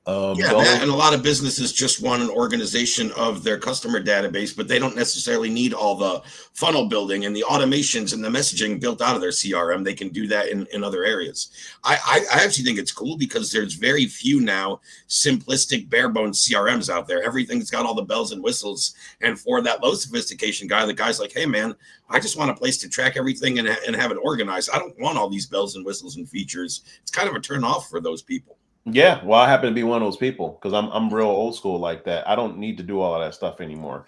[SPEAKER 1] That and a lot of businesses just want an organization of their customer database, but they don't necessarily need all the funnel building and the automations and the messaging built out of their CRM. They can do that in other areas. I actually think it's cool because there's very few now simplistic bare bones CRMs out there. Everything's got all the bells and whistles. And for that low sophistication guy, the guy's like, hey man, I just want a place to track everything and have it organized. I don't want all these bells and whistles and features. It's kind of a turn off for those people.
[SPEAKER 3] Yeah, well, I happen to be one of those people because I'm real old school like that. I don't need to do all of that stuff anymore.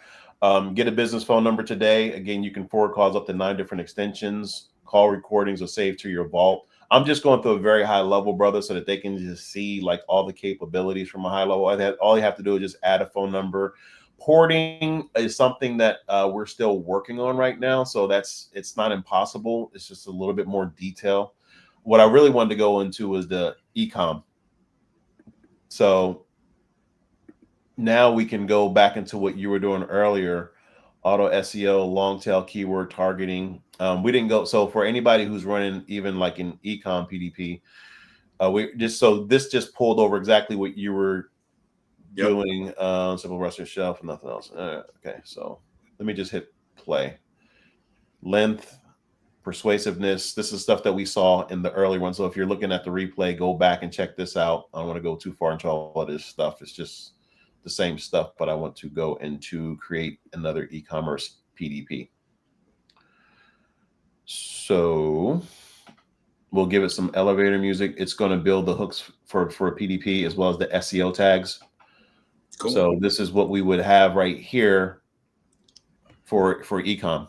[SPEAKER 3] Get a business phone number today. Again, you can forward calls up to 9 different extensions. Call recordings are saved to your vault. I'm just going through a very high level, brother, so that they can just see like all the capabilities from a high level. All you have to do is just add a phone number. Porting is something that we're still working on right now, so it's not impossible. It's just a little bit more detail. what I really wanted to go into was the e-com. So now we can go back into what you were doing earlier, auto SEO, long tail keyword targeting. We didn't go. So for anybody who's running even like an e-com PDP, this just pulled over exactly what you were doing. Simple Western shelf, nothing else. Okay, so let me just hit play. Length, persuasiveness. This is stuff that we saw in the early one. So if you're looking at the replay, go back and check this out. I don't want to go too far into all of this stuff. It's just the same stuff, but I want to go into create another e-commerce PDP. So we'll give it some elevator music. It's going to build the hooks for a PDP as well as the SEO tags. Cool. So this is what we would have right here for e-com.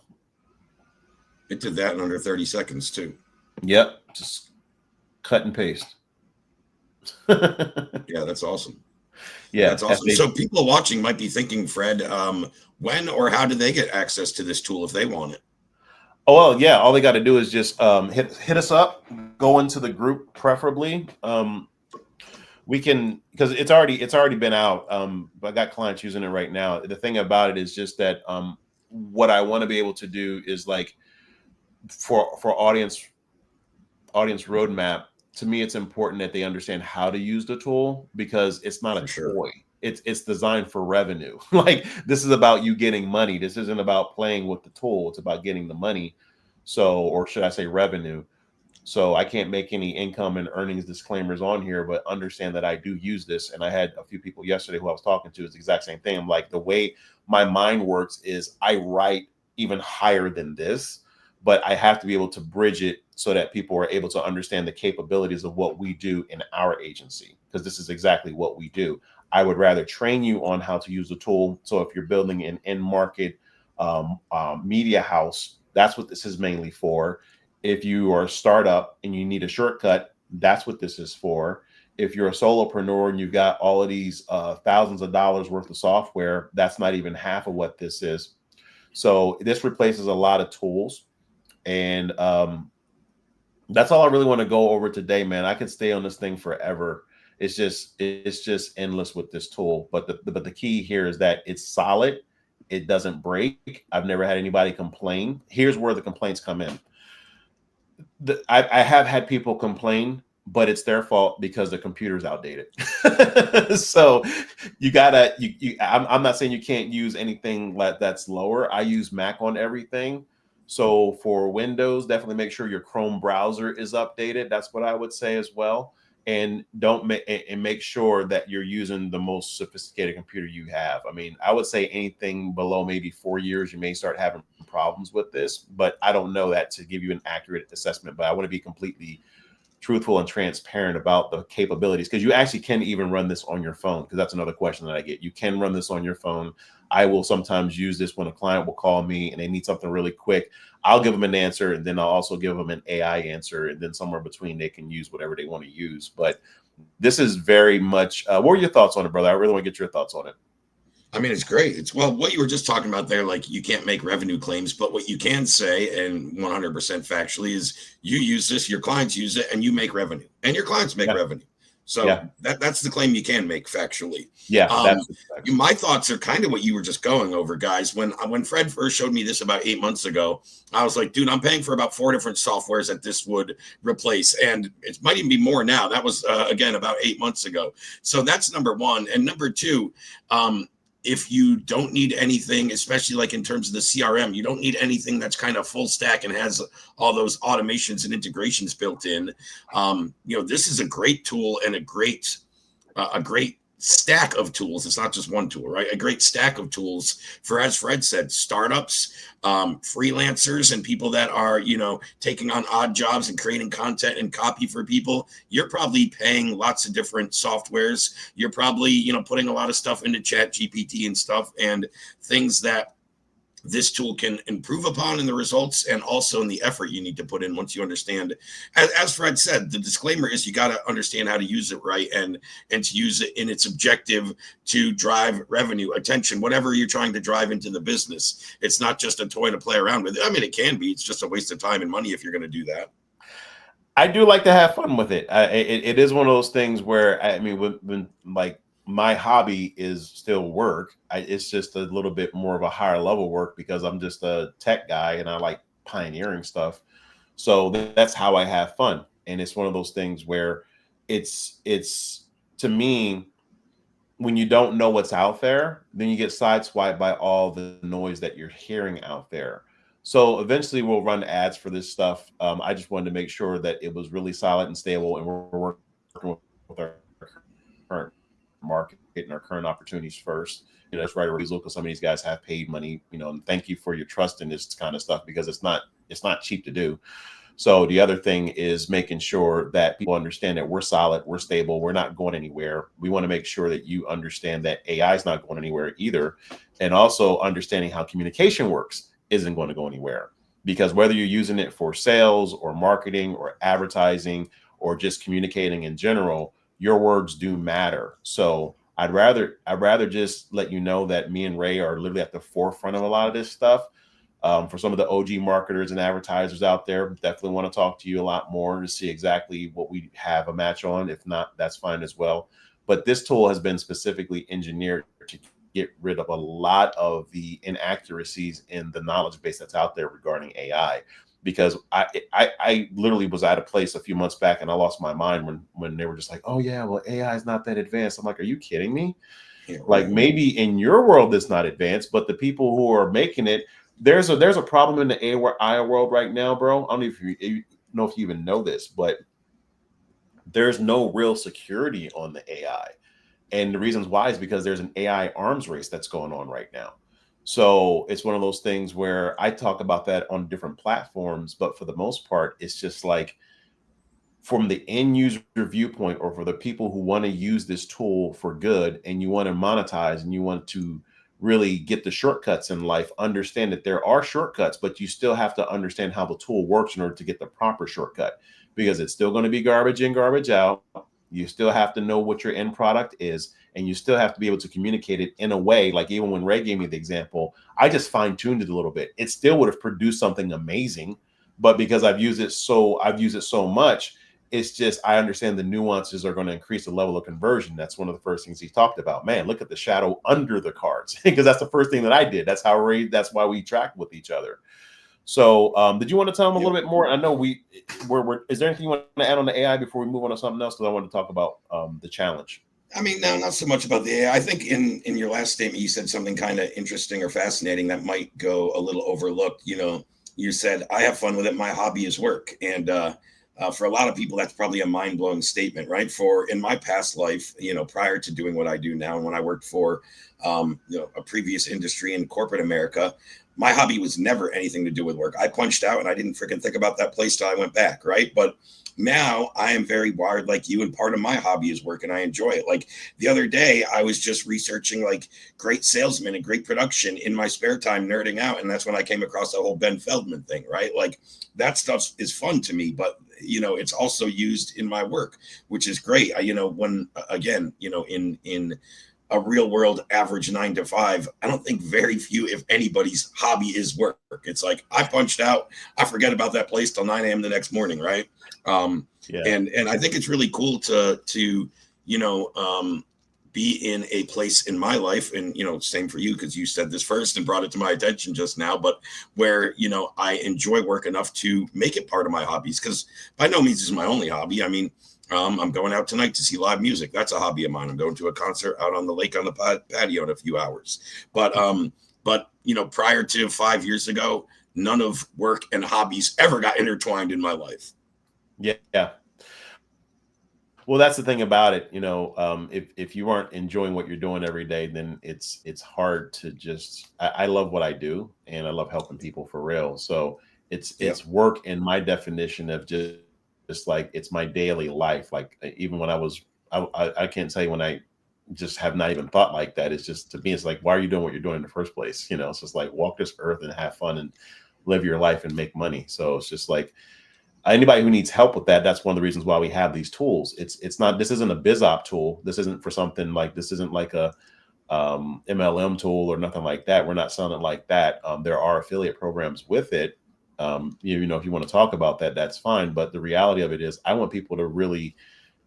[SPEAKER 1] It did that in under 30 seconds too.
[SPEAKER 3] Yep. Just cut and paste.
[SPEAKER 1] Yeah, that's awesome. Yeah, that's awesome. So people watching might be thinking, Fred, when or how do they get access to this tool if they want it?
[SPEAKER 3] Oh, well, yeah. All they got to do is just hit us up, go into the group, preferably. We can, because it's already been out. But I got clients using it right now. The thing about it is just that what I want to be able to do is like for audience roadmap. To me, it's important that they understand how to use the tool because it's not a toy. It's designed for revenue. Like this is about you getting money. This isn't about playing with the tool. It's about getting the money. So, or should I say revenue? So I can't make any income and earnings disclaimers on here, but understand that I do use this. And I had a few people yesterday who I was talking to is the exact same thing. I'm like, the way my mind works is I write even higher than this, but I have to be able to bridge it so that people are able to understand the capabilities of what we do in our agency, because this is exactly what we do. I would rather train you on how to use the tool. So if you're building an in-market media house, that's what this is mainly for. If you are a startup and you need a shortcut, that's what this is for. If you're a solopreneur and you've got all of these thousands of dollars worth of software, that's not even half of what this is. So this replaces a lot of tools. And that's all I really want to go over today, man. I could stay on this thing forever. It's just endless with this tool. But the key here is that it's solid. It doesn't break. I've never had anybody complain. Here's where the complaints come in. I have had people complain, but it's their fault because the computer's outdated. So I'm not saying you can't use anything like that's lower. I use Mac on everything. So for Windows, definitely make sure your Chrome browser is updated. That's what I would say as well. And make sure that you're using the most sophisticated computer you have. I mean, I would say anything below maybe 4 years, you may start having problems with this, but I don't know that to give you an accurate assessment. But I want to be completely truthful and transparent about the capabilities, because you actually can even run this on your phone, because that's another question that I get. You can run this on your phone. I will sometimes use this when a client will call me and they need something really quick. I'll give them an answer, and then I'll also give them an AI answer, and then somewhere between they can use whatever they want to use. But this is very much what are your thoughts on it, brother? I really want to get your thoughts on it.
[SPEAKER 1] I mean, it's great. It's what you were just talking about there, like you can't make revenue claims, but what you can say, and 100% factually, is you use this, your clients use it, and you make revenue, and your clients make revenue. So that's the claim you can make factually.
[SPEAKER 3] Yeah.
[SPEAKER 1] My thoughts are kind of what you were just going over, guys. When Fred first showed me this about 8 months ago, I was like, dude, I'm paying for about 4 different softwares that this would replace. And it might even be more now. That was, again, about 8 months ago. So that's number one. And number two, if you don't need anything, especially like in terms of the CRM, you don't need anything that's kind of full stack and has all those automations and integrations built in. This is a great tool and a great stack of tools. It's not just one tool, right? A great stack of tools for, as Fred said, startups, freelancers, and people that are, taking on odd jobs and creating content and copy for people. You're probably paying lots of different softwares. You're probably, putting a lot of stuff into Chat GPT and stuff, and things that this tool can improve upon in the results, and also in the effort you need to put in once you understand. As Fred said, the disclaimer is you got to understand how to use it right, and to use it in its objective to drive revenue, attention, whatever you're trying to drive into the business. It's not just a toy to play around with. I mean, it can be. It's just a waste of time and money if you're going to do that.
[SPEAKER 3] I do like to have fun with it. It is one of those things where I mean, when like my hobby is still work, it's just a little bit more of a higher level work because I'm just a tech guy and I like pioneering stuff. So that's how I have fun, and it's one of those things where it's to me, when you don't know what's out there, then you get sideswiped by all the noise that you're hearing out there. So eventually we'll run ads for this stuff. I just wanted to make sure that it was really solid and stable, and we're working with our current market and our current opportunities first. You know, that's right, Weasel, because some of these guys have paid money. You know, and thank you for your trust in this kind of stuff because it's not cheap to do. So the other thing is making sure that people understand that we're solid, we're stable, we're not going anywhere. We want to make sure that you understand that AI is not going anywhere either. And also understanding how communication works isn't going to go anywhere. Because whether you're using it for sales or marketing or advertising or just communicating in general, your words do matter. So I'd rather just let you know that me and Ray are literally at the forefront of a lot of this stuff. For some of the OG marketers and advertisers out there, definitely want to talk to you a lot more to see exactly what we have a match on. If not, that's fine as well. But this tool has been specifically engineered to get rid of a lot of the inaccuracies in the knowledge base that's out there regarding AI. Because I literally was at a place a few months back and I lost my mind when they were just like, oh yeah, well AI is not that advanced. I'm like, are you kidding me?
[SPEAKER 1] Yeah,
[SPEAKER 3] Like
[SPEAKER 1] right.
[SPEAKER 3] maybe in your world it's not advanced, but the people who are making it, there's a problem in the AI world right now, bro. I don't know if you know if you even know this, but there's no real security on the AI. And the reasons why is because there's an AI arms race that's going on right now. So it's one of those things where I talk about that on different platforms, but for the most part, it's just like from the end user viewpoint or for the people who want to use this tool for good and you want to monetize and you want to really get the shortcuts in life, understand that there are shortcuts, but you still have to understand how the tool works in order to get the proper shortcut because it's still going to be garbage in, garbage out. You still have to know what your end product is, and you still have to be able to communicate it in a way. Like even when Ray gave me the example, I just fine tuned it a little bit. It still would have produced something amazing, but because I've used it so much, it's just I understand the nuances are going to increase the level of conversion. That's one of the first things he talked about. Man, look at the shadow under the cards because that's the first thing that I did. That's why we track with each other. So, did you want to tell him a
[SPEAKER 1] Yep.
[SPEAKER 3] little bit more? I know we're. Is there anything you want to add on the AI before we move on to something else? Because I want to talk about the challenge.
[SPEAKER 1] I mean, no, not so much about the AI. I think in your last statement, you said something kind of interesting or fascinating that might go a little overlooked. You know, you said, I have fun with it. My hobby is work. And for a lot of people, that's probably a mind blowing statement, right? For in my past life, you know, prior to doing what I do now, and when I worked for, a previous industry in corporate America, my hobby was never anything to do with work. I punched out and I didn't freaking think about that place till I went back, right? But now I am very wired like you, and part of my hobby is work, and I enjoy it. Like the other day, I was just researching like great salesmen and great production in my spare time, nerding out, and that's when I came across the whole Ben Feldman thing, right? Like that stuff is fun to me, but you know, it's also used in my work, which is great. You know, when again, you know, in a real world average 9 to 5, I don't think very few, if anybody's hobby is work. It's like I punched out, I forget about that place till 9 a.m. the next morning, right? Um,
[SPEAKER 3] Yeah.
[SPEAKER 1] and I think it's really cool to you know be in a place in my life, and you know, same for you because you said this first and brought it to my attention just now, but where you know I enjoy work enough to make it part of my hobbies because by no means is my only hobby. I mean, I'm going out tonight to see live music. That's a hobby of mine. I'm going to a concert out on the lake on the patio in a few hours. But you know, prior to 5 years ago, none of work and hobbies ever got intertwined in my life.
[SPEAKER 3] Yeah. Well, that's the thing about it. You know, if you aren't enjoying what you're doing every day, then it's hard to just. I love what I do, and I love helping people for real. So it's
[SPEAKER 1] Yep.
[SPEAKER 3] it's work in my definition of just like it's my daily life. Like even when I can't tell you when I just have not even thought like that. It's just to me, it's like why are you doing what you're doing in the first place? You know, it's just like walk this earth and have fun and live your life and make money. So it's just like anybody who needs help with that, that's one of the reasons why we have these tools. It's not, this isn't a biz op tool. This isn't for something like, this isn't like a MLM tool or nothing like that. We're not selling it like that. There are affiliate programs with it. You know, if you want to talk about that, that's fine. But the reality of it is, I want people to really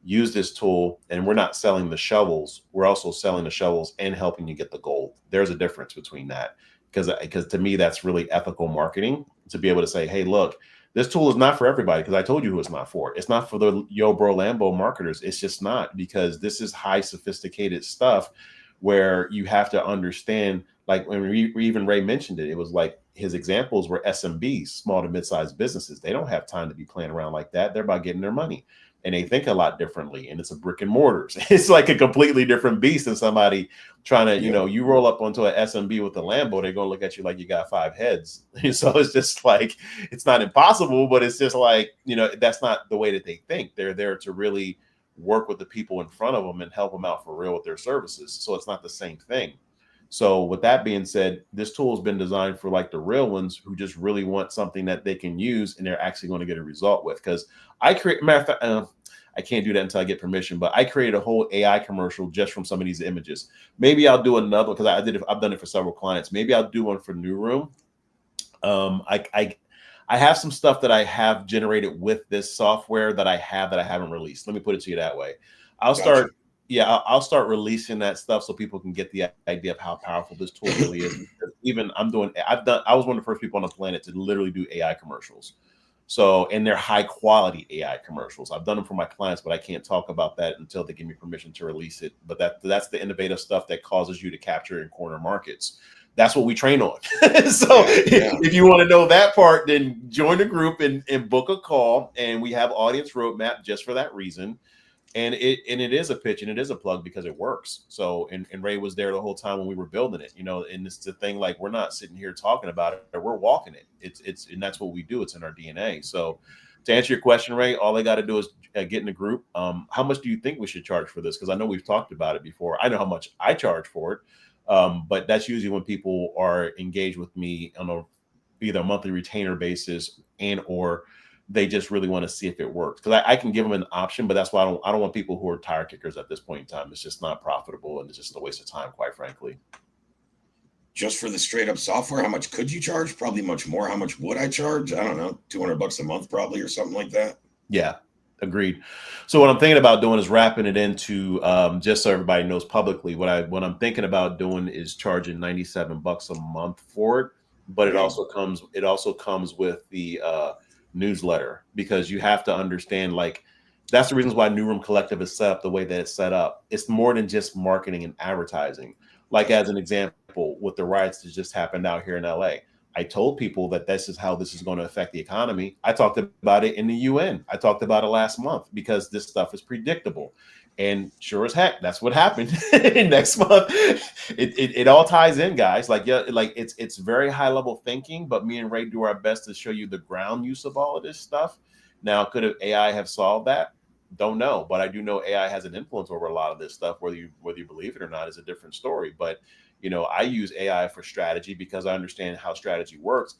[SPEAKER 3] use this tool, and we're not selling the shovels. We're also selling the shovels and helping you get the gold. There's a difference between that, because to me, that's really ethical marketing, to be able to say, hey, look, this tool is not for everybody, because I told you who it's not for. It's not for the Yo Bro Lambo marketers. It's just not, because this is high sophisticated stuff where you have to understand, like when even Ray mentioned it, it was like his examples were SMBs, small to mid-sized businesses. They don't have time to be playing around like that. They're about getting their money, and they think a lot differently. And it's a brick and mortars. It's like a completely different beast than somebody trying to, you know, you roll up onto an SMB with a Lambo, they're going to look at you like you got 5 heads. So it's just like, it's not impossible, but it's just like, you know, that's not the way that they think. They're there to really work with the people in front of them and help them out for real with their services. So it's not the same thing. So with that being said, this tool has been designed for like the real ones who just really want something that they can use and they're actually going to get a result with. Because matter of fact, I can't do that until I get permission, but I created a whole AI commercial just from some of these images. Maybe I'll do another, because I've done it for several clients. Maybe I'll do one for New Room. I have some stuff that I have generated with this software that I haven't released. Let me put it to you that way. I'll start releasing that stuff so people can get the idea of how powerful this tool really is. Even I was one of the first people on the planet to literally do AI commercials. So, and they're high quality AI commercials. I've done them for my clients, but I can't talk about that until they give me permission to release it. But that's the innovative stuff that causes you to capture and corner markets. That's what we train on. So if you want to know that part, then join the group and book a call. And we have audience roadmap just for that reason. And it is a pitch and it is a plug because it works. So, and Ray was there the whole time when we were building it, you know, and it's the thing, like, we're not sitting here talking about it, we're walking it. And that's what we do. It's in our DNA. So to answer your question, Ray, all they got to do is get in the group. How much do you think we should charge for this? Because I know we've talked about it before. I know how much I charge for it. But that's usually when people are engaged with me on either a monthly retainer basis or they just really want to see if it works. Because I can give them an option, but that's why I don't want people who are tire kickers at this point in time. It's just not profitable and it's just a waste of time, quite frankly.
[SPEAKER 1] Just for the straight up software, how much could you charge? Probably much more. How much would I charge? I don't know, $200 a month probably, or something like that.
[SPEAKER 3] Yeah, agreed. So what I'm thinking about doing is wrapping it into, just so everybody knows publicly, what I'm thinking about doing is charging $97 a month for it. But it also comes with the newsletter, because you have to understand, like, that's the reasons why New Room Collective is set up the way that it's set up. It's more than just marketing and advertising. Like, as an example, with the riots that just happened out here in LA, I told people that this is how this is going to affect the economy. I talked about it in the UN. I talked about it last month, because this stuff is predictable. And sure as heck, that's what happened. Next month, it all ties in, guys. Like, yeah, like it's very high level thinking, but me and Ray do our best to show you the ground use of all of this stuff. Now, could AI have solved that? Don't know, but I do know AI has an influence over a lot of this stuff. Whether you believe it or not is a different story. But you know, I use AI for strategy because I understand how strategy works.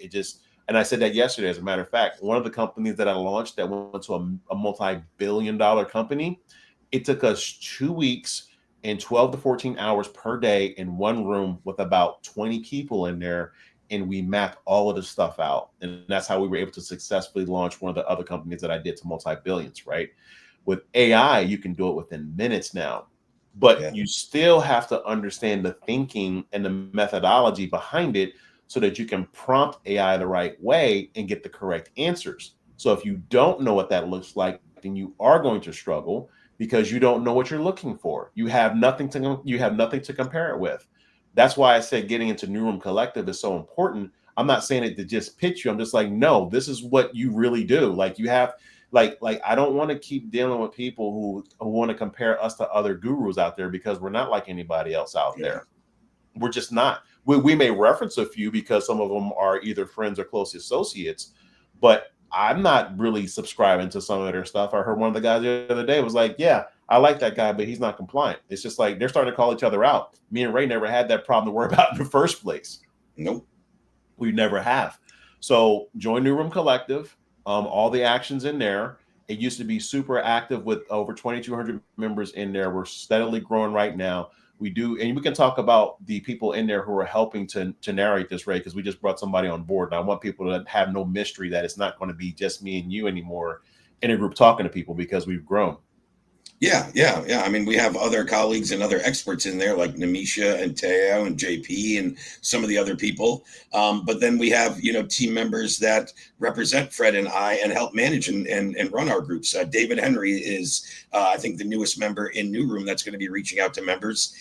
[SPEAKER 3] And I said that yesterday. As a matter of fact, one of the companies that I launched that went to a multi-billion-dollar company, it took us 2 weeks and 12 to 14 hours per day in one room with about 20 people in there. And we mapped all of this stuff out. And that's how we were able to successfully launch one of the other companies that I did to multi-billions, right? With AI, you can do it within minutes now. But you still have to understand the thinking and the methodology behind it so that you can prompt AI the right way and get the correct answers. So if you don't know what that looks like, then you are going to struggle, because you don't know what you're looking for. You have nothing to compare it with. That's why I said getting into New Room Collective is so important. I'm not saying it to just pitch you. I'm just like, no, this is what you really do. Like, you have, like I don't want to keep dealing with people who want to compare us to other gurus out there, because we're not like anybody else out there. We're just not. We may reference a few because some of them are either friends or close associates, but I'm not really subscribing to some of their stuff. I heard one of the guys the other day was like, yeah, I like that guy, but he's not compliant. It's just like they're starting to call each other out. Me and Ray never had that problem to worry about in the first place.
[SPEAKER 1] Nope.
[SPEAKER 3] We never have. So join New Room Collective. All the actions in there. It used to be super active with over 2,200 members in there. We're steadily growing right now. We do, and we can talk about the people in there who are helping to narrate this, Ray, because we just brought somebody on board, and I want people to have no mystery that it's not going to be just me and you anymore in a group talking to people, because we've grown.
[SPEAKER 1] Yeah. I mean, we have other colleagues and other experts in there like Namisha and Teo and JP and some of the other people. But then we have, team members that represent Fred and I and help manage and run our groups. David Henry is, I think, the newest member in New Room that's going to be reaching out to members.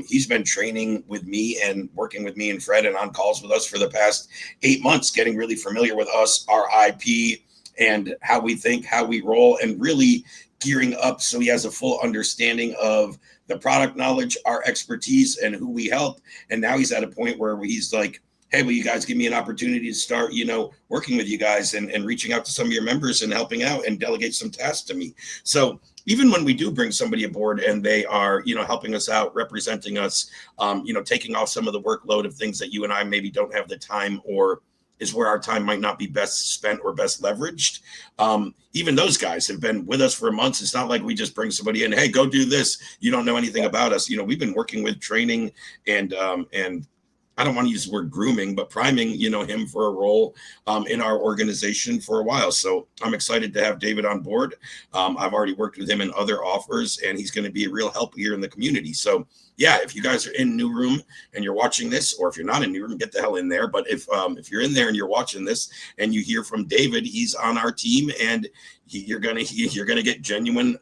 [SPEAKER 1] He's been training with me and working with me and Fred and on calls with us for the past 8 months, getting really familiar with us, our IP, and how we think, how we roll, and really gearing up so he has a full understanding of the product knowledge, our expertise, and who we help. And now he's at a point where he's like, hey, will you guys give me an opportunity to start, working with you guys and reaching out to some of your members and helping out and delegate some tasks to me. So even when we do bring somebody aboard and they are, helping us out, representing us, taking off some of the workload of things that you and I maybe don't have the time, or is where our time might not be best spent or best leveraged. Even those guys have been with us for months. It's not like we just bring somebody in, hey, go do this. You don't know anything about us. We've been working with training and I don't want to use the word grooming, but priming, him for a role in our organization for a while. So I'm excited to have David on board. I've already worked with him in other offers, and he's going to be a real help here in the community. So yeah, if you guys are in New Room and you're watching this, or if you're not in New Room, get the hell in there. But if you're in there and you're watching this and you hear from David, he's on our team, and you're gonna get genuine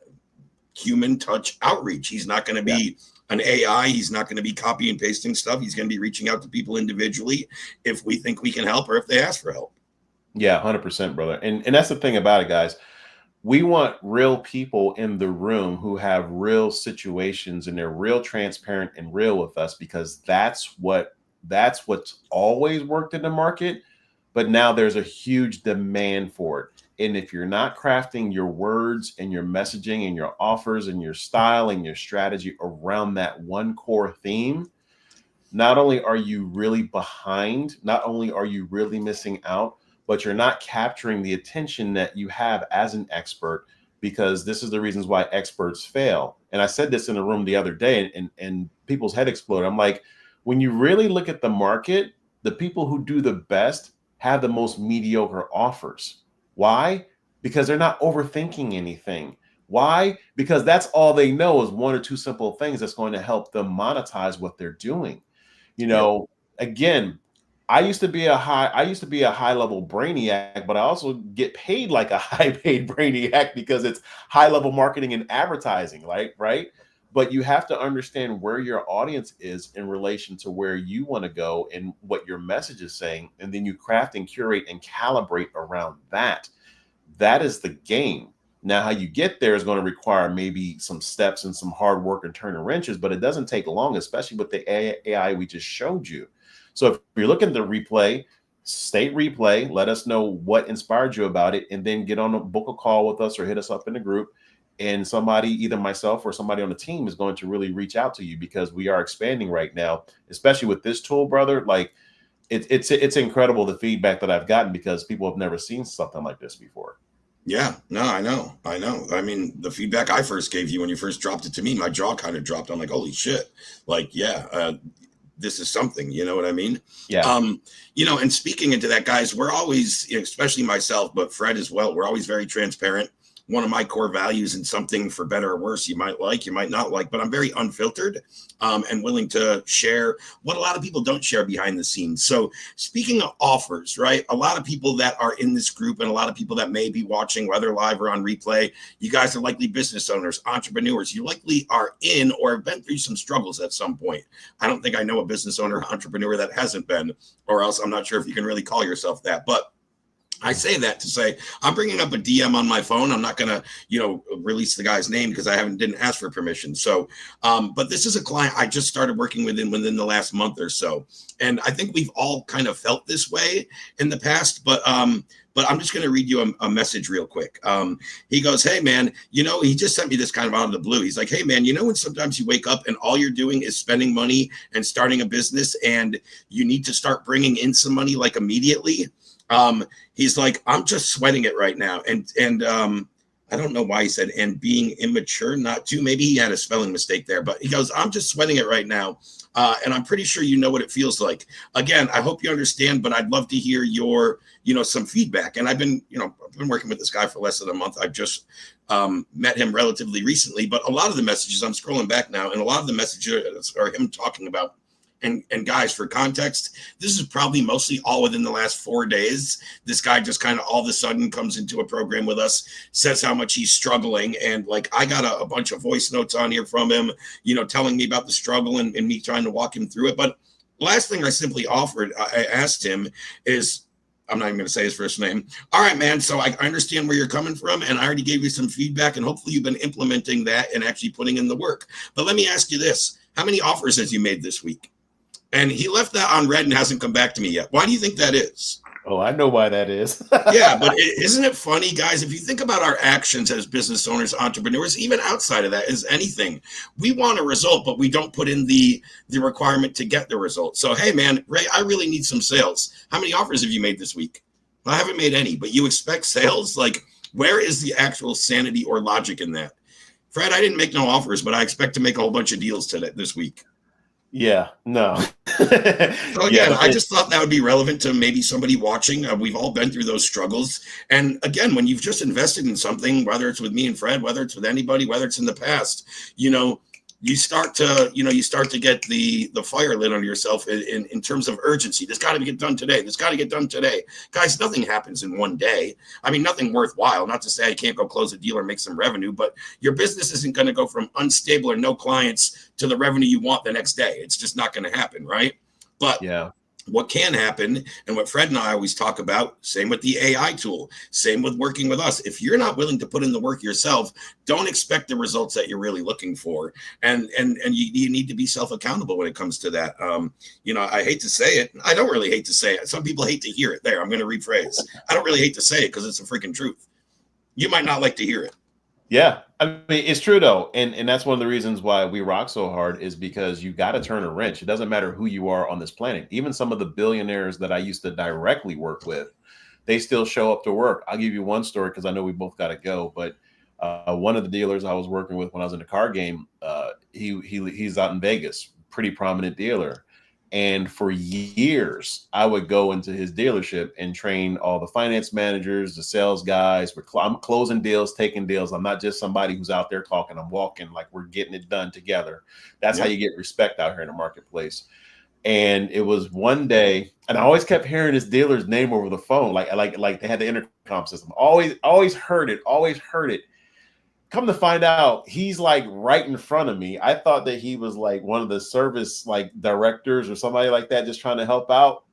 [SPEAKER 1] human touch outreach. He's not going to be an AI. He's not going to be copy and pasting stuff. He's going to be reaching out to people individually if we think we can help or if they ask for help.
[SPEAKER 3] Yeah, 100%, brother. And that's the thing about it, guys. We want real people in the room who have real situations, and they're real transparent and real with us, because that's what's always worked in the market. But now there's a huge demand for it. And if you're not crafting your words and your messaging and your offers and your style and your strategy around that one core theme, not only are you really behind, not only are you really missing out, but you're not capturing the attention that you have as an expert, because this is the reasons why experts fail. And I said this in a room the other day, and people's head exploded. I'm like, when you really look at the market, the people who do the best have the most mediocre offers. Why? Because they're not overthinking anything. Why? Because that's all they know is one or two simple things that's going to help them monetize what they're doing. Again, I used to be a high level brainiac, but I also get paid like a high paid brainiac because it's high level marketing and advertising, right? But you have to understand where your audience is in relation to where you want to go and what your message is saying. And then you craft and curate and calibrate around that. That is the game. Now, how you get there is going to require maybe some steps and some hard work and turning wrenches, but it doesn't take long, especially with the AI we just showed you. So if you're looking at the replay, state replay, let us know what inspired you about it, and then get on a book a call with us or hit us up in the group. And somebody, either myself or somebody on the team, is going to really reach out to you, because we are expanding right now, especially with this tool, brother. Like it's incredible the feedback that I've gotten, because people have never seen something like this before.
[SPEAKER 1] Yeah, no, I know. I mean, the feedback I first gave you when you first dropped it to me, my jaw kind of dropped. I'm like, holy shit. Like, this is something, you know what I mean?
[SPEAKER 3] Yeah.
[SPEAKER 1] And speaking into that, guys, we're always, especially myself, but Fred as well, we're always very transparent. One of my core values, and something for better or worse, you might like, you might not like, but I'm very unfiltered and willing to share what a lot of people don't share behind the scenes. So speaking of offers, right? A lot of people that are in this group, and a lot of people that may be watching, whether live or on replay, you guys are likely business owners, entrepreneurs. You likely are in or have been through some struggles at some point. I don't think I know a business owner or entrepreneur that hasn't been, or else I'm not sure if you can really call yourself that. But I say that to say I'm bringing up a DM on my phone. I'm not going to, release the guy's name because I didn't ask for permission. So, but this is a client I just started working with within the last month or so. And I think we've all kind of felt this way in the past, but I'm just going to read you a message real quick. He goes, hey man, he just sent me this kind of out of the blue. He's like, hey man, when sometimes you wake up and all you're doing is spending money and starting a business, and you need to start bringing in some money like immediately. He's like, I'm just sweating it right now. And I don't know why he said, and being immature, not to. Maybe he had a spelling mistake there, but he goes, I'm just sweating it right now. And I'm pretty sure you know what it feels like. Again, I hope you understand, but I'd love to hear your, some feedback. And I've been working with this guy for less than a month. I've just met him relatively recently, but a lot of the messages, I'm scrolling back now, and a lot of the messages are him talking about. And guys, for context, this is probably mostly all within the last 4 days. This guy just kind of all of a sudden comes into a program with us, says how much he's struggling. And like, I got a bunch of voice notes on here from him, telling me about the struggle and me trying to walk him through it. But last thing I simply I asked him is, I'm not even going to say his first name. All right, man. So I understand where you're coming from, and I already gave you some feedback, and hopefully you've been implementing that and actually putting in the work. But let me ask you this. How many offers has you made this week? And he left that on red and hasn't come back to me yet. Why do you think that is?
[SPEAKER 3] Oh, I know why that is.
[SPEAKER 1] Yeah, but isn't it funny, guys? If you think about our actions as business owners, entrepreneurs, even outside of that, is anything. We want a result, but we don't put in the requirement to get the result. So, hey, man, Ray, I really need some sales. How many offers have you made this week? Well, I haven't made any, but you expect sales? Like, where is the actual sanity or logic in that? Fred, I didn't make no offers, but I expect to make a whole bunch of deals this week.
[SPEAKER 3] Yeah, no.
[SPEAKER 1] So again, I just thought that would be relevant to maybe somebody watching. We've all been through those struggles. And again, when you've just invested in something, whether it's with me and Fred, whether it's with anybody, whether it's in the past, you start to get the fire lit on yourself in terms of urgency. This got to get done today. This got to get done today. Guys, nothing happens in one day. I mean, nothing worthwhile. Not to say I can't go close a deal or make some revenue, but your business isn't going to go from unstable or no clients to the revenue you want the next day. It's just not going to happen, right? But yeah. What can happen, and what Fred and I always talk about, same with the AI tool, same with working with us. If you're not willing to put in the work yourself, don't expect the results that you're really looking for. And you need to be self-accountable when it comes to that. I hate to say it. I don't really hate to say it. Some people hate to hear it. There, I'm going to rephrase. I don't really hate to say it because it's a freaking truth. You might not like to hear it.
[SPEAKER 3] Yeah, I mean, it's true though. And that's one of the reasons why we rock so hard is because you got to turn a wrench. It doesn't matter who you are on this planet. Even some of the billionaires that I used to directly work with, they still show up to work. I'll give you one story because I know we both got to go. But one of the dealers I was working with when I was in the car game, he's out in Vegas, pretty prominent dealer. And for years, I would go into his dealership and train all the finance managers, the sales guys. I'm closing deals, taking deals. I'm not just somebody who's out there talking. I'm walking like we're getting it done together. That's how you get respect out here in the marketplace. And it was one day, and I always kept hearing this dealer's name over the phone, like they had the intercom system. Always heard it. Come to find out, he's like right in front of me. I thought that he was like one of the service like directors or somebody like that, just trying to help out.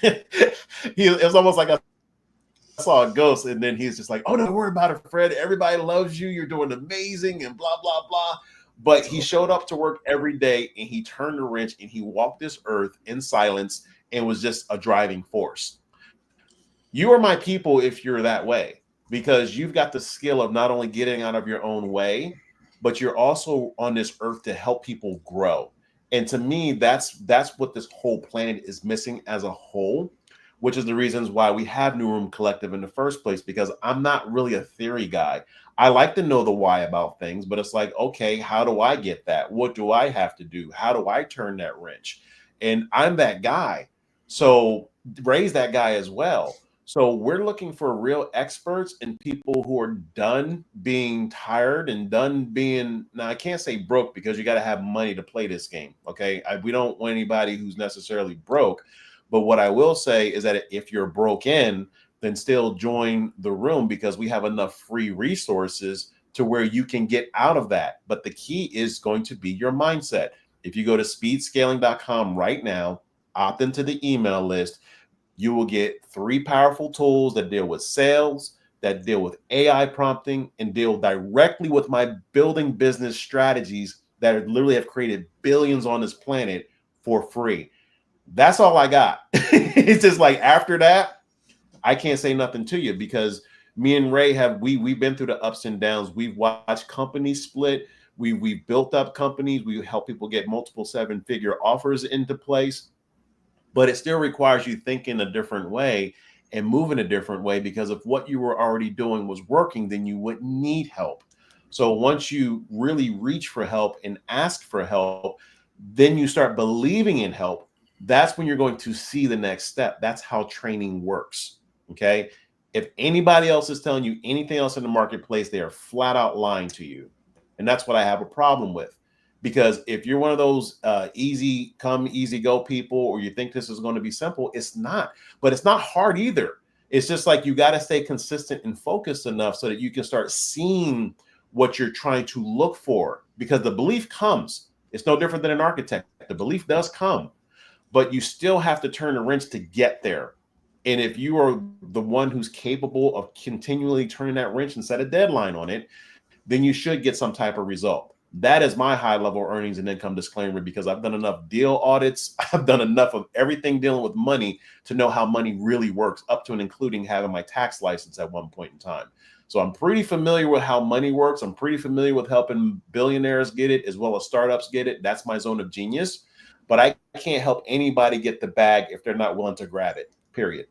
[SPEAKER 3] It was almost like I saw a ghost, and then he's just like, "Oh, don't worry about it, Fred. Everybody loves you. You're doing amazing," and blah blah blah. But he showed up to work every day, and he turned the wrench, and he walked this earth in silence, and was just a driving force. You are my people if you're that way. Because you've got the skill of not only getting out of your own way, but you're also on this earth to help people grow. And to me, that's what this whole planet is missing as a whole, which is the reasons why we have New Room Collective in the first place, because I'm not really a theory guy. I like to know the why about things, but it's like, okay, how do I get that? What do I have to do? How do I turn that wrench? And I'm that guy. So raise that guy as well. So we're looking for real experts and people who are done being tired and done being, now I can't say broke because you got to have money to play this game. Okay. We don't want anybody who's necessarily broke. But what I will say is that if you're broken, then still join the room because we have enough free resources to where you can get out of that. But the key is going to be your mindset. If you go to speedscaling.com right now, opt into the email list, you will get 3 powerful tools that deal with sales, that deal with AI prompting, and deal directly with my building business strategies that literally have created billions on this planet for free. That's all I got. It's just like after that, I can't say nothing to you because me and Ray we've been through the ups and downs. We've watched companies split. We've built up companies. We help people get multiple 7-figure offers into place. But it still requires you thinking a different way and move in a different way, because if what you were already doing was working, then you wouldn't need help. So once you really reach for help and ask for help, then you start believing in help. That's when you're going to see the next step. That's how training works. Okay. If anybody else is telling you anything else in the marketplace, they are flat out lying to you. And that's what I have a problem with. Because if you're one of those easy come, easy go people, or you think this is going to be simple, it's not. But it's not hard either. It's just like you got to stay consistent and focused enough so that you can start seeing what you're trying to look for. Because the belief comes. It's no different than an architect. The belief does come, but you still have to turn the wrench to get there. And if you are the one who's capable of continually turning that wrench and set a deadline on it, then you should get some type of result. That is my high level earnings and income disclaimer, because I've done enough deal audits. I've done enough of everything dealing with money to know how money really works, up to and including having my tax license at one point in time. So I'm pretty familiar with how money works. I'm pretty familiar with helping billionaires get it as well as startups get it. That's my zone of genius. But I can't help anybody get the bag if they're not willing to grab it, period.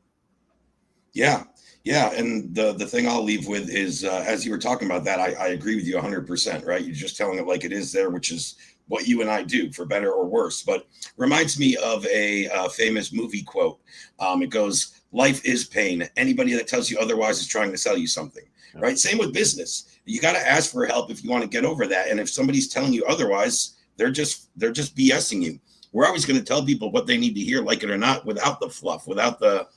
[SPEAKER 1] Yeah. Yeah. And the thing I'll leave with is, as you were talking about that, I agree with you 100%, right? You're just telling it like it is there, which is what you and I do, for better or worse. But reminds me of a famous movie quote. It goes, "Life is pain. Anybody that tells you otherwise is trying to sell you something." Right? Same with business. You got to ask for help if you want to get over that. And if somebody's telling you otherwise, they're just BSing you. We're always going to tell people what they need to hear, like it or not, without the fluff, without the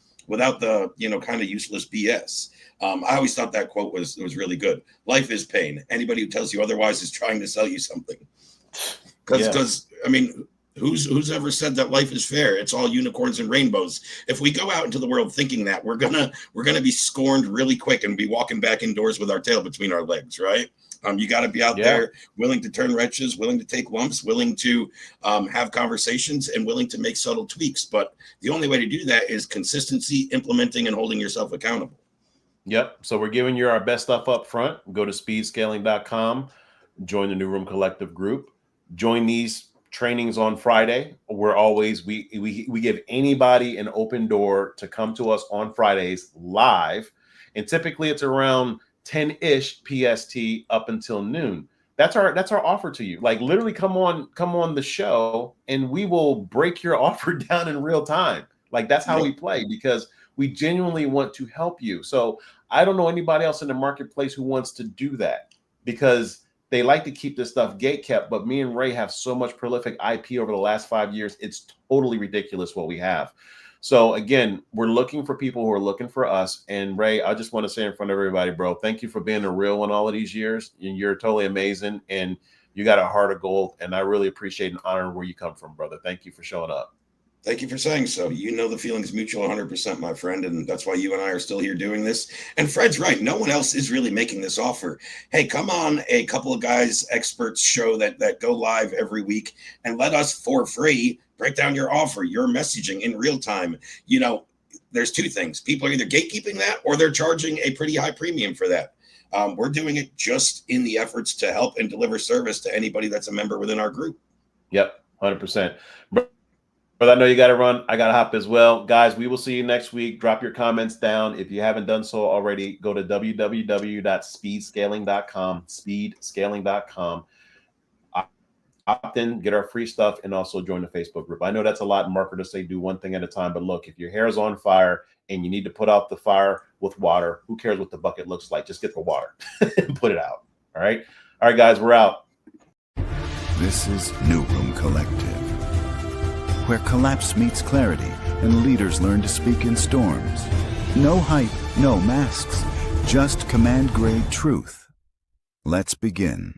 [SPEAKER 1] kind of useless BS. I always thought that quote was really good. Life is pain. Anybody who tells you otherwise is trying to sell you something. Because I mean, who's ever said that life is fair? It's all unicorns and rainbows. If we go out into the world thinking that, we're gonna be scorned really quick and be walking back indoors with our tail between our legs, right? You got to be out there willing to turn wrenches, willing to take lumps, willing to have conversations, and willing to make subtle tweaks. But the only way to do that is consistency, implementing, and holding yourself accountable.
[SPEAKER 3] Yep. So we're giving you our best stuff up front. Go to speedscaling.com, join the New Room Collective group, join these trainings on Friday. We give anybody an open door to come to us on Fridays live. And typically it's around 10-ish PST up until noon. That's our offer to you. Like, literally come on the show and we will break your offer down in real time. Like, that's how we play, because we genuinely want to help you. So I don't know anybody else in the marketplace who wants to do that, because they like to keep this stuff gate kept. But me and Ray have so much prolific IP over the last 5 years. It's totally ridiculous what we have. So again, we're looking for people who are looking for us. And Ray, I just want to say in front of everybody, bro, thank you for being a real one all of these years. You're totally amazing. And you got a heart of gold. And I really appreciate and honor where you come from, brother. Thank you for showing up.
[SPEAKER 1] Thank you for saying so. You know the feeling's mutual 100%, my friend, and that's why you and I are still here doing this. And Fred's right. No one else is really making this offer. Hey, come on a couple of guys, experts show that go live every week, and let us, for free, break down your offer, your messaging in real time. You know, there's two things. People are either gatekeeping that or they're charging a pretty high premium for that. We're doing it just in the efforts to help and deliver service to anybody that's a member within our group.
[SPEAKER 3] Yep, 100%. But I know you got to run. I got to hop as well. Guys, we will see you next week. Drop your comments down. If you haven't done so already, go to www.speedscaling.com, speedscaling.com. Opt in, get our free stuff, and also join the Facebook group. I know that's a lot, marketers say do one thing at a time. But look, if your hair is on fire and you need to put out the fire with water, who cares what the bucket looks like? Just get the water and put it out. All right. All right, guys, we're out.
[SPEAKER 2] This is New Room Collective, where collapse meets clarity and leaders learn to speak in storms. No hype, no masks, just command grade truth. Let's begin.